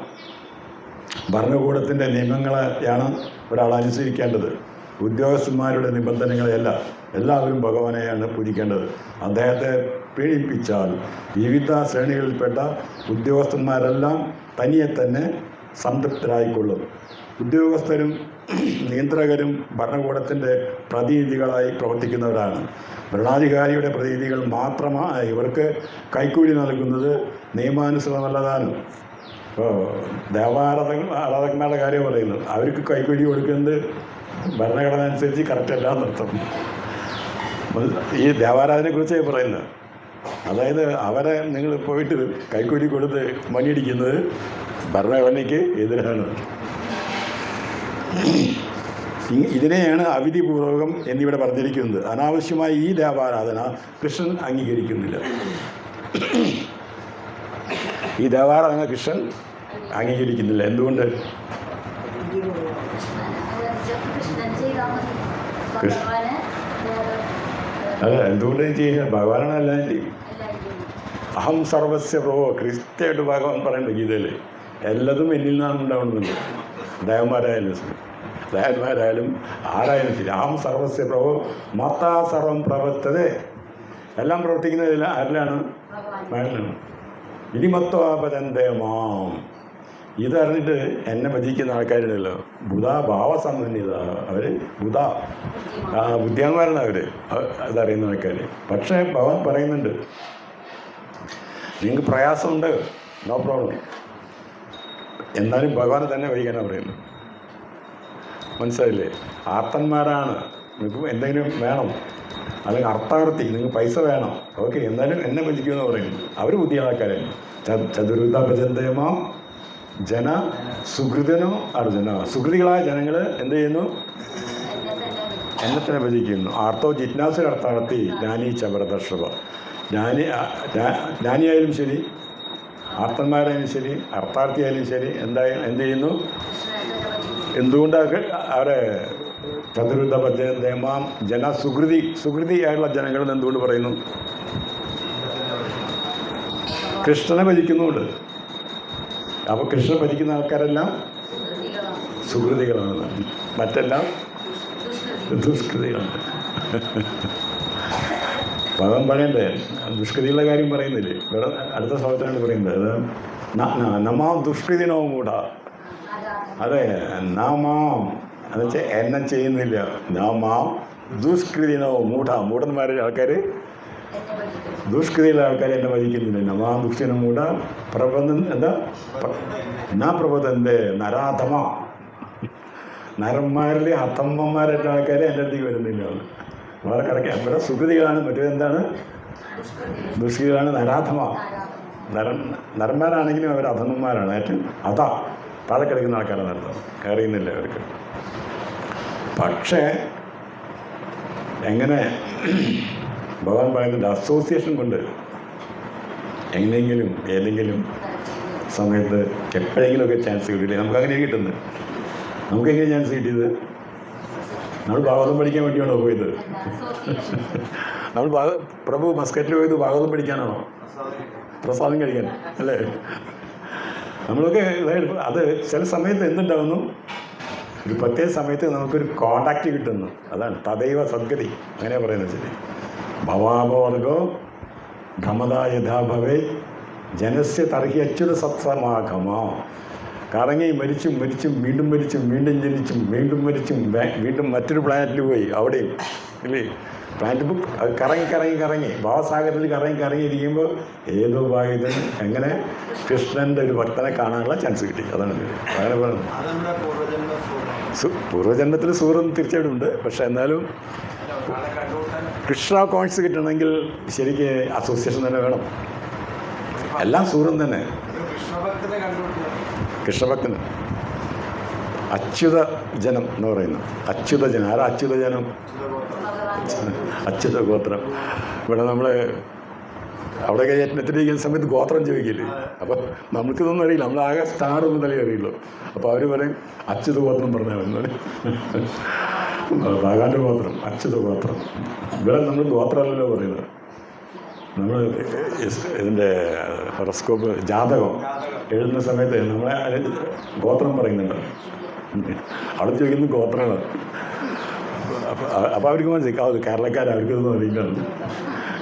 ഭരണകൂടത്തിൻ്റെ നിയമങ്ങളെയാണ് ഒരാൾ അനുസരിക്കേണ്ടത്. ഉദ്യോഗസ്ഥന്മാരുടെ നിബന്ധനകളെയല്ല. എല്ലാവരും ഭഗവാനെയാണ് പൂജിക്കേണ്ടത്. അദ്ദേഹത്തെ പീഡിപ്പിച്ചാൽ വിവിധ ശ്രേണികളിൽപ്പെട്ട ഉദ്യോഗസ്ഥന്മാരെല്ലാം തനിയെ തന്നെ സംതൃപ്തരായിക്കൊള്ളും. ഉദ്യോഗസ്ഥരും നിയന്ത്രകരും ഭരണകൂടത്തിൻ്റെ പ്രതിനിധികളായി പ്രവർത്തിക്കുന്നവരാണ്. ഭരണാധികാരിയുടെ പ്രതിനിധികൾ മാത്രമാണ്. ഇവർക്ക് കൈക്കൂലി നൽകുന്നത് നിയമാനുസൃതമല്ലതാണ്. ഇപ്പോൾ ആരാധകന്മാരുടെ കാര്യം പറയുന്നത്, അവർക്ക് കൈക്കൂലി കൊടുക്കുന്നത് ഭരണഘടന അനുസരിച്ച് കറക്റ്റല്ല എന്നർത്ഥം. ഈ ദേവാരാധനയെക്കുറിച്ച് പറയുന്നത്, അതായത് അവരെ നിങ്ങൾ പോയിട്ട് കൈക്കൂലി കൊടുത്ത് മണിയടിക്കുന്നത് ഭരണഘടനയ്ക്ക് എതിരാണ്. ഇതിനെയാണ് അവിധിപൂർവകം എന്നിവിടെ പറഞ്ഞിരിക്കുന്നത്. അനാവശ്യമായി ഈ ദേവാരാധന കൃഷ്ണൻ അംഗീകരിക്കുന്നില്ല. ഈ ദേവാരാധന കൃഷ്ണൻ അംഗീകരിക്കുന്നില്ല. എന്തുകൊണ്ട്? അല്ല, എന്തുകൊണ്ട് ചെയ്യുക? ഭഗവാനാണ് എല്ലാം ചെയ്യും. അഹം സർവസ്യ പ്രഭോ, കൃത്യമായിട്ട് ഭഗവാൻ പറയുന്നുണ്ട് ഗീതയിൽ. എല്ലതും എന്നിൽ നിന്നാണ് ഉണ്ടാവുന്നുണ്ട്. ദേവന്മാരായാലും ആരായാലും ശരി. അഹം സർവസ്യ പ്രഭോ മാതാ സർവം പ്രവർത്തതേ. എല്ലാം പ്രവർത്തിക്കുന്നതിൽ ആരിലാണ്? ഭഗവാനാണ്. ഇനിമത്വാപചന്തേ മാം. ഇതറിഞ്ഞിട്ട് എന്നെ ഭജിക്കുന്ന ആൾക്കാരുണ്ടല്ലോ, ബുധാ ഭാവസമന്വിത. അവർ ബുദ്ധിമാന്മാരാണ് അവർ, അതറിയുന്ന ആൾക്കാർ. പക്ഷേ ഭഗവാൻ പറയുന്നുണ്ട്, നിങ്ങൾക്ക് പ്രയാസമുണ്ട്, നോ പ്രോബ്ലം, എന്നാലും ഭഗവാനെ തന്നെ വഹിക്കാനാണ് പറയുന്നത്. മനസ്സിലായില്ലേ? ആർത്തന്മാരാണ്, നിങ്ങൾക്ക് എന്തെങ്കിലും വേണം, അല്ലെങ്കിൽ അർത്ഥാർത്ഥി, നിങ്ങൾക്ക് പൈസ വേണം, ഓക്കെ, എന്നാലും എന്നെ ഭജിക്കുമെന്ന് പറയുന്നു. അവർ ബുദ്ധി ആൾക്കാരാണ്. ചതുർവിധ ഭജന്തേമാം ജന സുഹൃതനോ അർജുന. സുഹൃതികളായ ജനങ്ങൾ എന്ത് ചെയ്യുന്നു? എന്നെ തന്നെ ഭജിക്കുന്നു. ആർത്തോ ജിജ്ഞാസുര അർത്ഥാർത്ഥി ജ്ഞാനി ചവരദർശവ. ജ്ഞാനിയായാലും ശരി, ആർത്തന്മാരായാലും ശരി, അർത്ഥാർത്ഥിയായാലും ശരി, എന്ത് ചെയ്യുന്നു? എന്തുകൊണ്ട് അവരെ ചതുർവിധ ഭജന്തേമാം ജന സുഹൃതിയായുള്ള ജനങ്ങൾ എന്തുകൊണ്ട് പറയുന്നു? കൃഷ്ണനെ ഭജിക്കുന്നുണ്ട്. അപ്പോൾ കൃഷ്ണനെ ഭജിക്കുന്ന ആൾക്കാരെല്ലാം സുഹൃതികളാണ്, മറ്റെല്ലാം ദുഷ്കൃതികളാണ്. ഭഗവാൻ പറയണ്ടേ, ദുഷ്കൃതികളുടെ കാര്യം പറയുന്നില്ലേ? ഇവിടെ അടുത്ത സ്ഥലത്താണ് പറയുന്നത്, നമാം ദുഷ്കൃതിനോ മൂഢ. അതെ, നമാം എന്നുവെച്ചാൽ എന്നെ ചെയ്യുന്നില്ല. നമാം ദുഷ്കൃതിനോ മൂഢ. മൂഢന്മാരുടെ ആൾക്കാർ, ദുഷ്കൃതിയുള്ള ആൾക്കാർ എന്നെ ഭജിക്കുന്നില്ല. നമാം ദുഷ്കൃതിനോ മൂഢ പ്രബോധന്റെ നരാധമ. നരന്മാരിലെ അത്തമ്മമാരുടെ ആൾക്കാർ എൻ്റെ അടുത്തേക്ക് വരുന്നില്ല. വളരെ കറക്റ്റ്. ഇവിടെ സുഹൃതികളാണ്, മറ്റേതെന്താണ്? ദുഷ്കൃതികളാണ്, നരാധമ. നരന്മാരാണെങ്കിലും അവർ അധമന്മാരാണ്. ഏറ്റവും താഴെ കിടക്കുന്ന ആൾക്കാരാണ് അർത്ഥം. അറിയുന്നില്ല അവർക്ക്. പക്ഷേ എങ്ങനെ ഭഗവാൻ പറയുന്നുണ്ട്, അസോസിയേഷൻ കൊണ്ട് എങ്ങനെയെങ്കിലും ഏതെങ്കിലും സമയത്ത് എപ്പോഴെങ്കിലുമൊക്കെ ചാൻസ് കിട്ടില്ലേ? നമുക്കങ്ങനെ കിട്ടുന്നത്. നമുക്കെങ്ങനെ ചാൻസ് കിട്ടിയത്? നമ്മൾ ഭാഗവതം പഠിക്കാൻ വേണ്ടിയാണോ പോയത്? നമ്മൾ പ്രഭു മസ്കറ്റിൽ പോയത് ഭാഗവതം പഠിക്കാനാണോ? പ്രസാദം കഴിക്കാൻ അല്ലേ? നമ്മളൊക്കെ അത് ചില സമയത്ത് എന്തുണ്ടാവുന്നു, ഒരു പ്രത്യേക സമയത്ത് നമുക്കൊരു കോണ്ടാക്റ്റ് കിട്ടുന്നു. അതാണ് തദൈവ സദ്ഗതി, അങ്ങനെ പറയുന്നത്. ശരി. ഭവാബോർഗോ ഭ്രമദ യഥാഭവേ ജനസ്യ തർഹി അച്യുത സത്സമാഗമോ. കറങ്ങി മരിച്ചും വീണ്ടും മരിച്ചും വീണ്ടും ജനിച്ചും വീണ്ടും മരിച്ചും വീണ്ടും മറ്റൊരു പ്ലാനറ്റിൽ പോയി അവിടെയും ഇല്ലേ? പ്ലാനറ്റ് കറങ്ങി ഭാവസാഗരത്തിൽ കറങ്ങിയിരിക്കുമ്പോൾ ഏതോ ഭാഗത്തിന് എങ്ങനെ കൃഷ്ണൻ്റെ ഒരു ഭക്തനെ കാണാനുള്ള ചാൻസ് കിട്ടി. അതാണ് അങ്ങനെ പറയുന്നത്. പൂർവ്വജന്മത്തിൽ സൂര്യൻ തീർച്ചയായിട്ടും ഉണ്ട്. പക്ഷെ എന്നാലും കൃഷ്ണ കോൺസ് കിട്ടണമെങ്കിൽ ശരിക്ക് അസോസിയേഷൻ തന്നെ വേണം. എല്ലാം സൂര്യൻ തന്നെ. കൃഷ്ണഭക്തന് അച്യുത ജനം എന്ന് പറയുന്നു. അച്യുത ജനം. ആരാ അച്യുത ജനം? അച്യുത ഗോത്രം. ഇവിടെ നമ്മൾ അവിടെ എത്തിയിരിക്കുന്ന സമയത്ത് ഗോത്രം ചോദിക്കില്ലേ? അപ്പോൾ നമുക്കിതൊന്നും അറിയില്ല. നമ്മളാകെ സ്റ്റാർ ഒന്നും തലേ അറിയുള്ളൂ. അപ്പോൾ അവർ പറയും അച്യുത ഗോത്രം പറഞ്ഞാൽ മതി. ബാഗാൻ്റെ ഗോത്രം, അച്യുത ഗോത്രം. ഇവിടെ നമ്മൾ ഗോത്രമല്ലല്ലോ പറയുന്നത്. നമ്മൾ ഇതിൻ്റെ ഹൊറോസ്കോപ്പ് ജാതകം എഴുതുന്ന സമയത്ത് നമ്മളെ ഗോത്രം പറയുന്നുണ്ട്. അവിടെ ചോദിക്കുന്നത് ഗോത്രമാണ്. അപ്പോൾ അവർക്ക് മനസ്സിലാവും കേരളക്കാർ അവർക്കിതൊന്നും അറിയില്ലാണ്.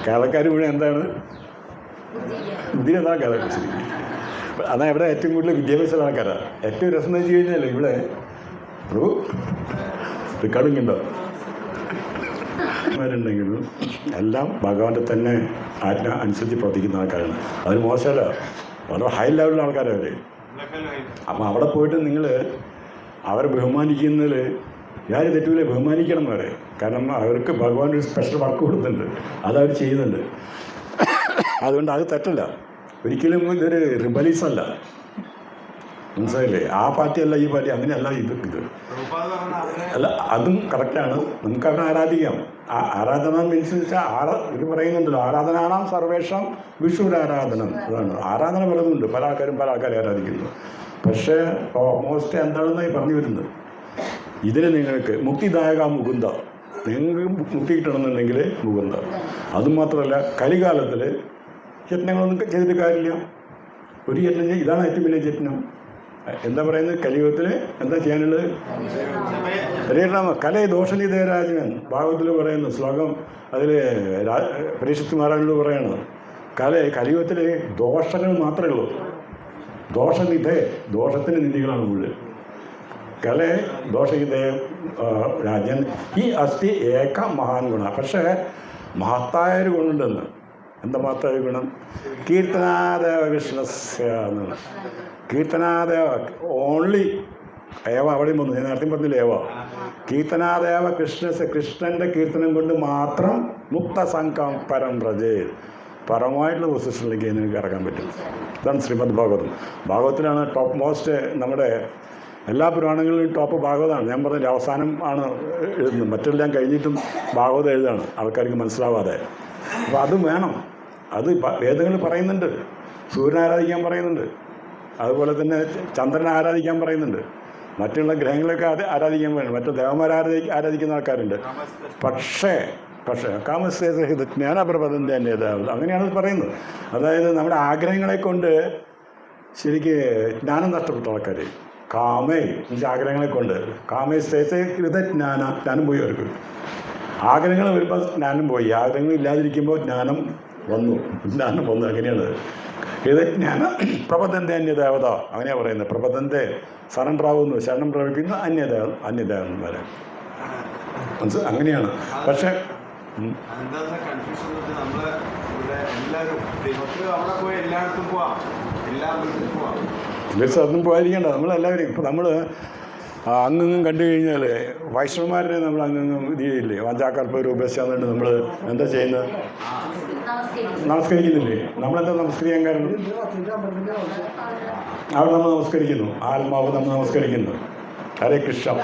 കേരളക്കാർ മുഴുവൻ എന്താണ് ബുദ്ധി എന്താണ് കേരള ശരിക്കും. അതാണ് ഇവിടെ ഏറ്റവും കൂടുതൽ വിദ്യാഭ്യാസമുള്ള ആൾക്കാരാണ്. ഏറ്റവും രസം എന്ന് വെച്ച് കഴിഞ്ഞാൽ ഇവിടെ ഒരു റെക്കോർഡിംഗ് ഉണ്ടോ ുണ്ടെങ്കിലും എല്ലാം ഭഗവാന്റെ തന്നെ ആജ്ഞ അനുസരിച്ച് പ്രവർത്തിക്കുന്ന ആൾക്കാരാണ്. അതിന് മോശമല്ല, വളരെ ഹൈ ലെവലിലുള്ള ആൾക്കാരാണ് അവർ. അപ്പം അവിടെ പോയിട്ട് നിങ്ങൾ അവരെ ബഹുമാനിക്കുന്നതിൽ ഞാൻ തെറ്റൂലെ, ബഹുമാനിക്കണം വരെ. കാരണം അവർക്ക് ഭഗവാൻ ഒരു സ്പെഷ്യൽ വർക്ക് കൊടുക്കുന്നുണ്ട്, അതവർ ചെയ്യുന്നുണ്ട്. അതുകൊണ്ട് അത് തെറ്റല്ല, ഒരിക്കലും ഇതൊരു റിബലീസ് അല്ല. മനസ്സിലായില്ലേ? ആ പാർട്ടി അല്ല ഈ പാർട്ടി, അങ്ങനെയല്ല ഇത് അല്ല. അതും കറക്റ്റാണ്. നമുക്ക് അവരെ ആരാധിക്കാം. ആരാധന മീൻസ് വെച്ചാൽ ഇത് പറയുന്നുണ്ടല്ലോ, ആരാധനാണാം സർവേഷം വിഷുരാരാധനം. അതാണ് ആരാധന പലതുണ്ട്. പല ആൾക്കാരും പല ആൾക്കാരെ ആരാധിക്കുന്നു. പക്ഷേ ഓൾമോസ്റ്റ് എന്താണെന്നായി പറഞ്ഞു വരുന്നത്, ഇതിന് നിങ്ങൾക്ക് മുക്തിദായക മുകുന്ദ, നിങ്ങൾക്ക് മുക്തി കിട്ടണമെന്നുണ്ടെങ്കിൽ മുകുന്ദ. അതുമാത്രമല്ല കലികാലത്തിൽ യത്നങ്ങളൊന്നും ചെയ്തിട്ട് കാര്യമില്ല. ഒരു യത്നം ഇതാണ് ഏറ്റവും വലിയ യത്നം. എന്താ പറയുന്നത്? കലിയുഗത്തിൽ എന്താ ചെയ്യാനുള്ളത്? കലയെ ദോഷനിധേരാജൻ ഭാഗവത്തിൽ പറയുന്നു ശ്ലോകം. അതിൽ പരീക്ഷത്ത് മഹാരാജനോട് പറയണം, കലിയുഗത്തിൽ ദോഷങ്ങൾ മാത്രമേ ഉള്ളൂ. ദോഷനിധേ, ദോഷത്തിന് നിധികളാണ് മുഴുവൻ. കലേ ദോഷനിധേ രാജൻ ഈ അസ്ഥി ഏക മഹാൻ ഗുണ. പക്ഷേ മഹത്തായൊരു ഗുണമുണ്ടെന്ന്. എന്താ മഹത്തായ ഗുണം? കീർത്തനാദേവ കൃഷ്ണസ്യ എന്നാണ്. കീർത്തനാദേവ ഓൺലി ഏവ അവിടെയും വന്നു. ഞാൻ നേരത്തെ പറഞ്ഞില്ല ഏവ. കീർത്തനാദേവ കൃഷ്ണസ്യ, കൃഷ്ണൻ്റെ കീർത്തനം കൊണ്ട് മാത്രം മുക്തസംഘം പരം പ്രജേ, പരമായിട്ടുള്ള പൊസിഷനിലേക്ക് നിങ്ങൾക്ക് ഇറക്കാൻ പറ്റും. ഇതാണ് ശ്രീമദ് ഭാഗവതം. ഭാഗവത്തിലാണ് ടോപ്പ് മോസ്റ്റ്. നമ്മുടെ എല്ലാ പുരാണങ്ങളിലും ടോപ്പ് ഭാഗവതമാണ്. ഞാൻ പറഞ്ഞില്ല അവസാനം ആണ് എഴുതുന്നത്. മറ്റെല്ലാം കഴിഞ്ഞിട്ടും ഭാഗവതം എഴുതാണ് ആൾക്കാർക്ക് മനസ്സിലാവാതെ. അപ്പോൾ അത് വേണം. അത് വേദങ്ങൾ പറയുന്നുണ്ട്. സൂര്യനെ ആരാധിക്കാൻ പറയുന്നുണ്ട്, അതുപോലെ തന്നെ ചന്ദ്രനെ ആരാധിക്കാൻ പറയുന്നുണ്ട്, മറ്റുള്ള ഗ്രഹങ്ങളൊക്കെ ആരാധിക്കാൻ പറയുന്നുണ്ട്, മറ്റു ദേവന്മാരെ ആരാധിക്കുന്ന ആൾക്കാരുണ്ട്. പക്ഷേ കാമസേഹിത ജ്ഞാനപ്രപദൻ്റെ നേതാവ് അങ്ങനെയാണ് പറയുന്നത്. അതായത് നമ്മുടെ ആഗ്രഹങ്ങളെ കൊണ്ട് ശരിക്ക് ജ്ഞാനം നഷ്ടപ്പെട്ട ആൾക്കാർ കാമേ ആഗ്രഹങ്ങളെ കൊണ്ട് കാമേ സ്ഥിത ജ്ഞാനം പോയി. അവർക്ക് ആഗ്രഹങ്ങൾ വരുമ്പോൾ ജ്ഞാനം പോയി, ആഗ്രഹങ്ങൾ ഇല്ലാതിരിക്കുമ്പോൾ ജ്ഞാനം വന്നു. അങ്ങനെയാണ് ഇത് ജ്ഞാനം. പ്രപദൻ്റെ അന്യദേവത അങ്ങനെയാണ് പറയുന്നത്. പ്രപദൻ്റെ സറണ്ടറാവുന്നു, ശരണം പ്രവഹിക്കുന്ന അന്യദേവന്മാരെ അങ്ങനെയാണ്. പക്ഷേ അതൊന്നും പോയിരിക്കണ്ട. നമ്മളെല്ലാവരും ഇപ്പം നമ്മൾ അങ്ങും കണ്ടു കഴിഞ്ഞാൽ വൈഷ്ണവന്മാരെ നമ്മൾ അങ്ങും ഇത് ചെയ്യില്ലേ, വാഞ്ചാക്കൽപ്പ രൂപേശാന്നുണ്ട്. നമ്മൾ എന്താ ചെയ്യുന്നത്? നമസ്കരിക്കുന്നില്ലേ? നമ്മളെന്താ നമസ്കരിക്കാൻ കാരണം? അവിടെ നമ്മൾ നമസ്കരിക്കുന്നു, ആത്മാവ് നമ്മൾ നമസ്കരിക്കുന്നു. ഹരേ കൃഷ്ണ.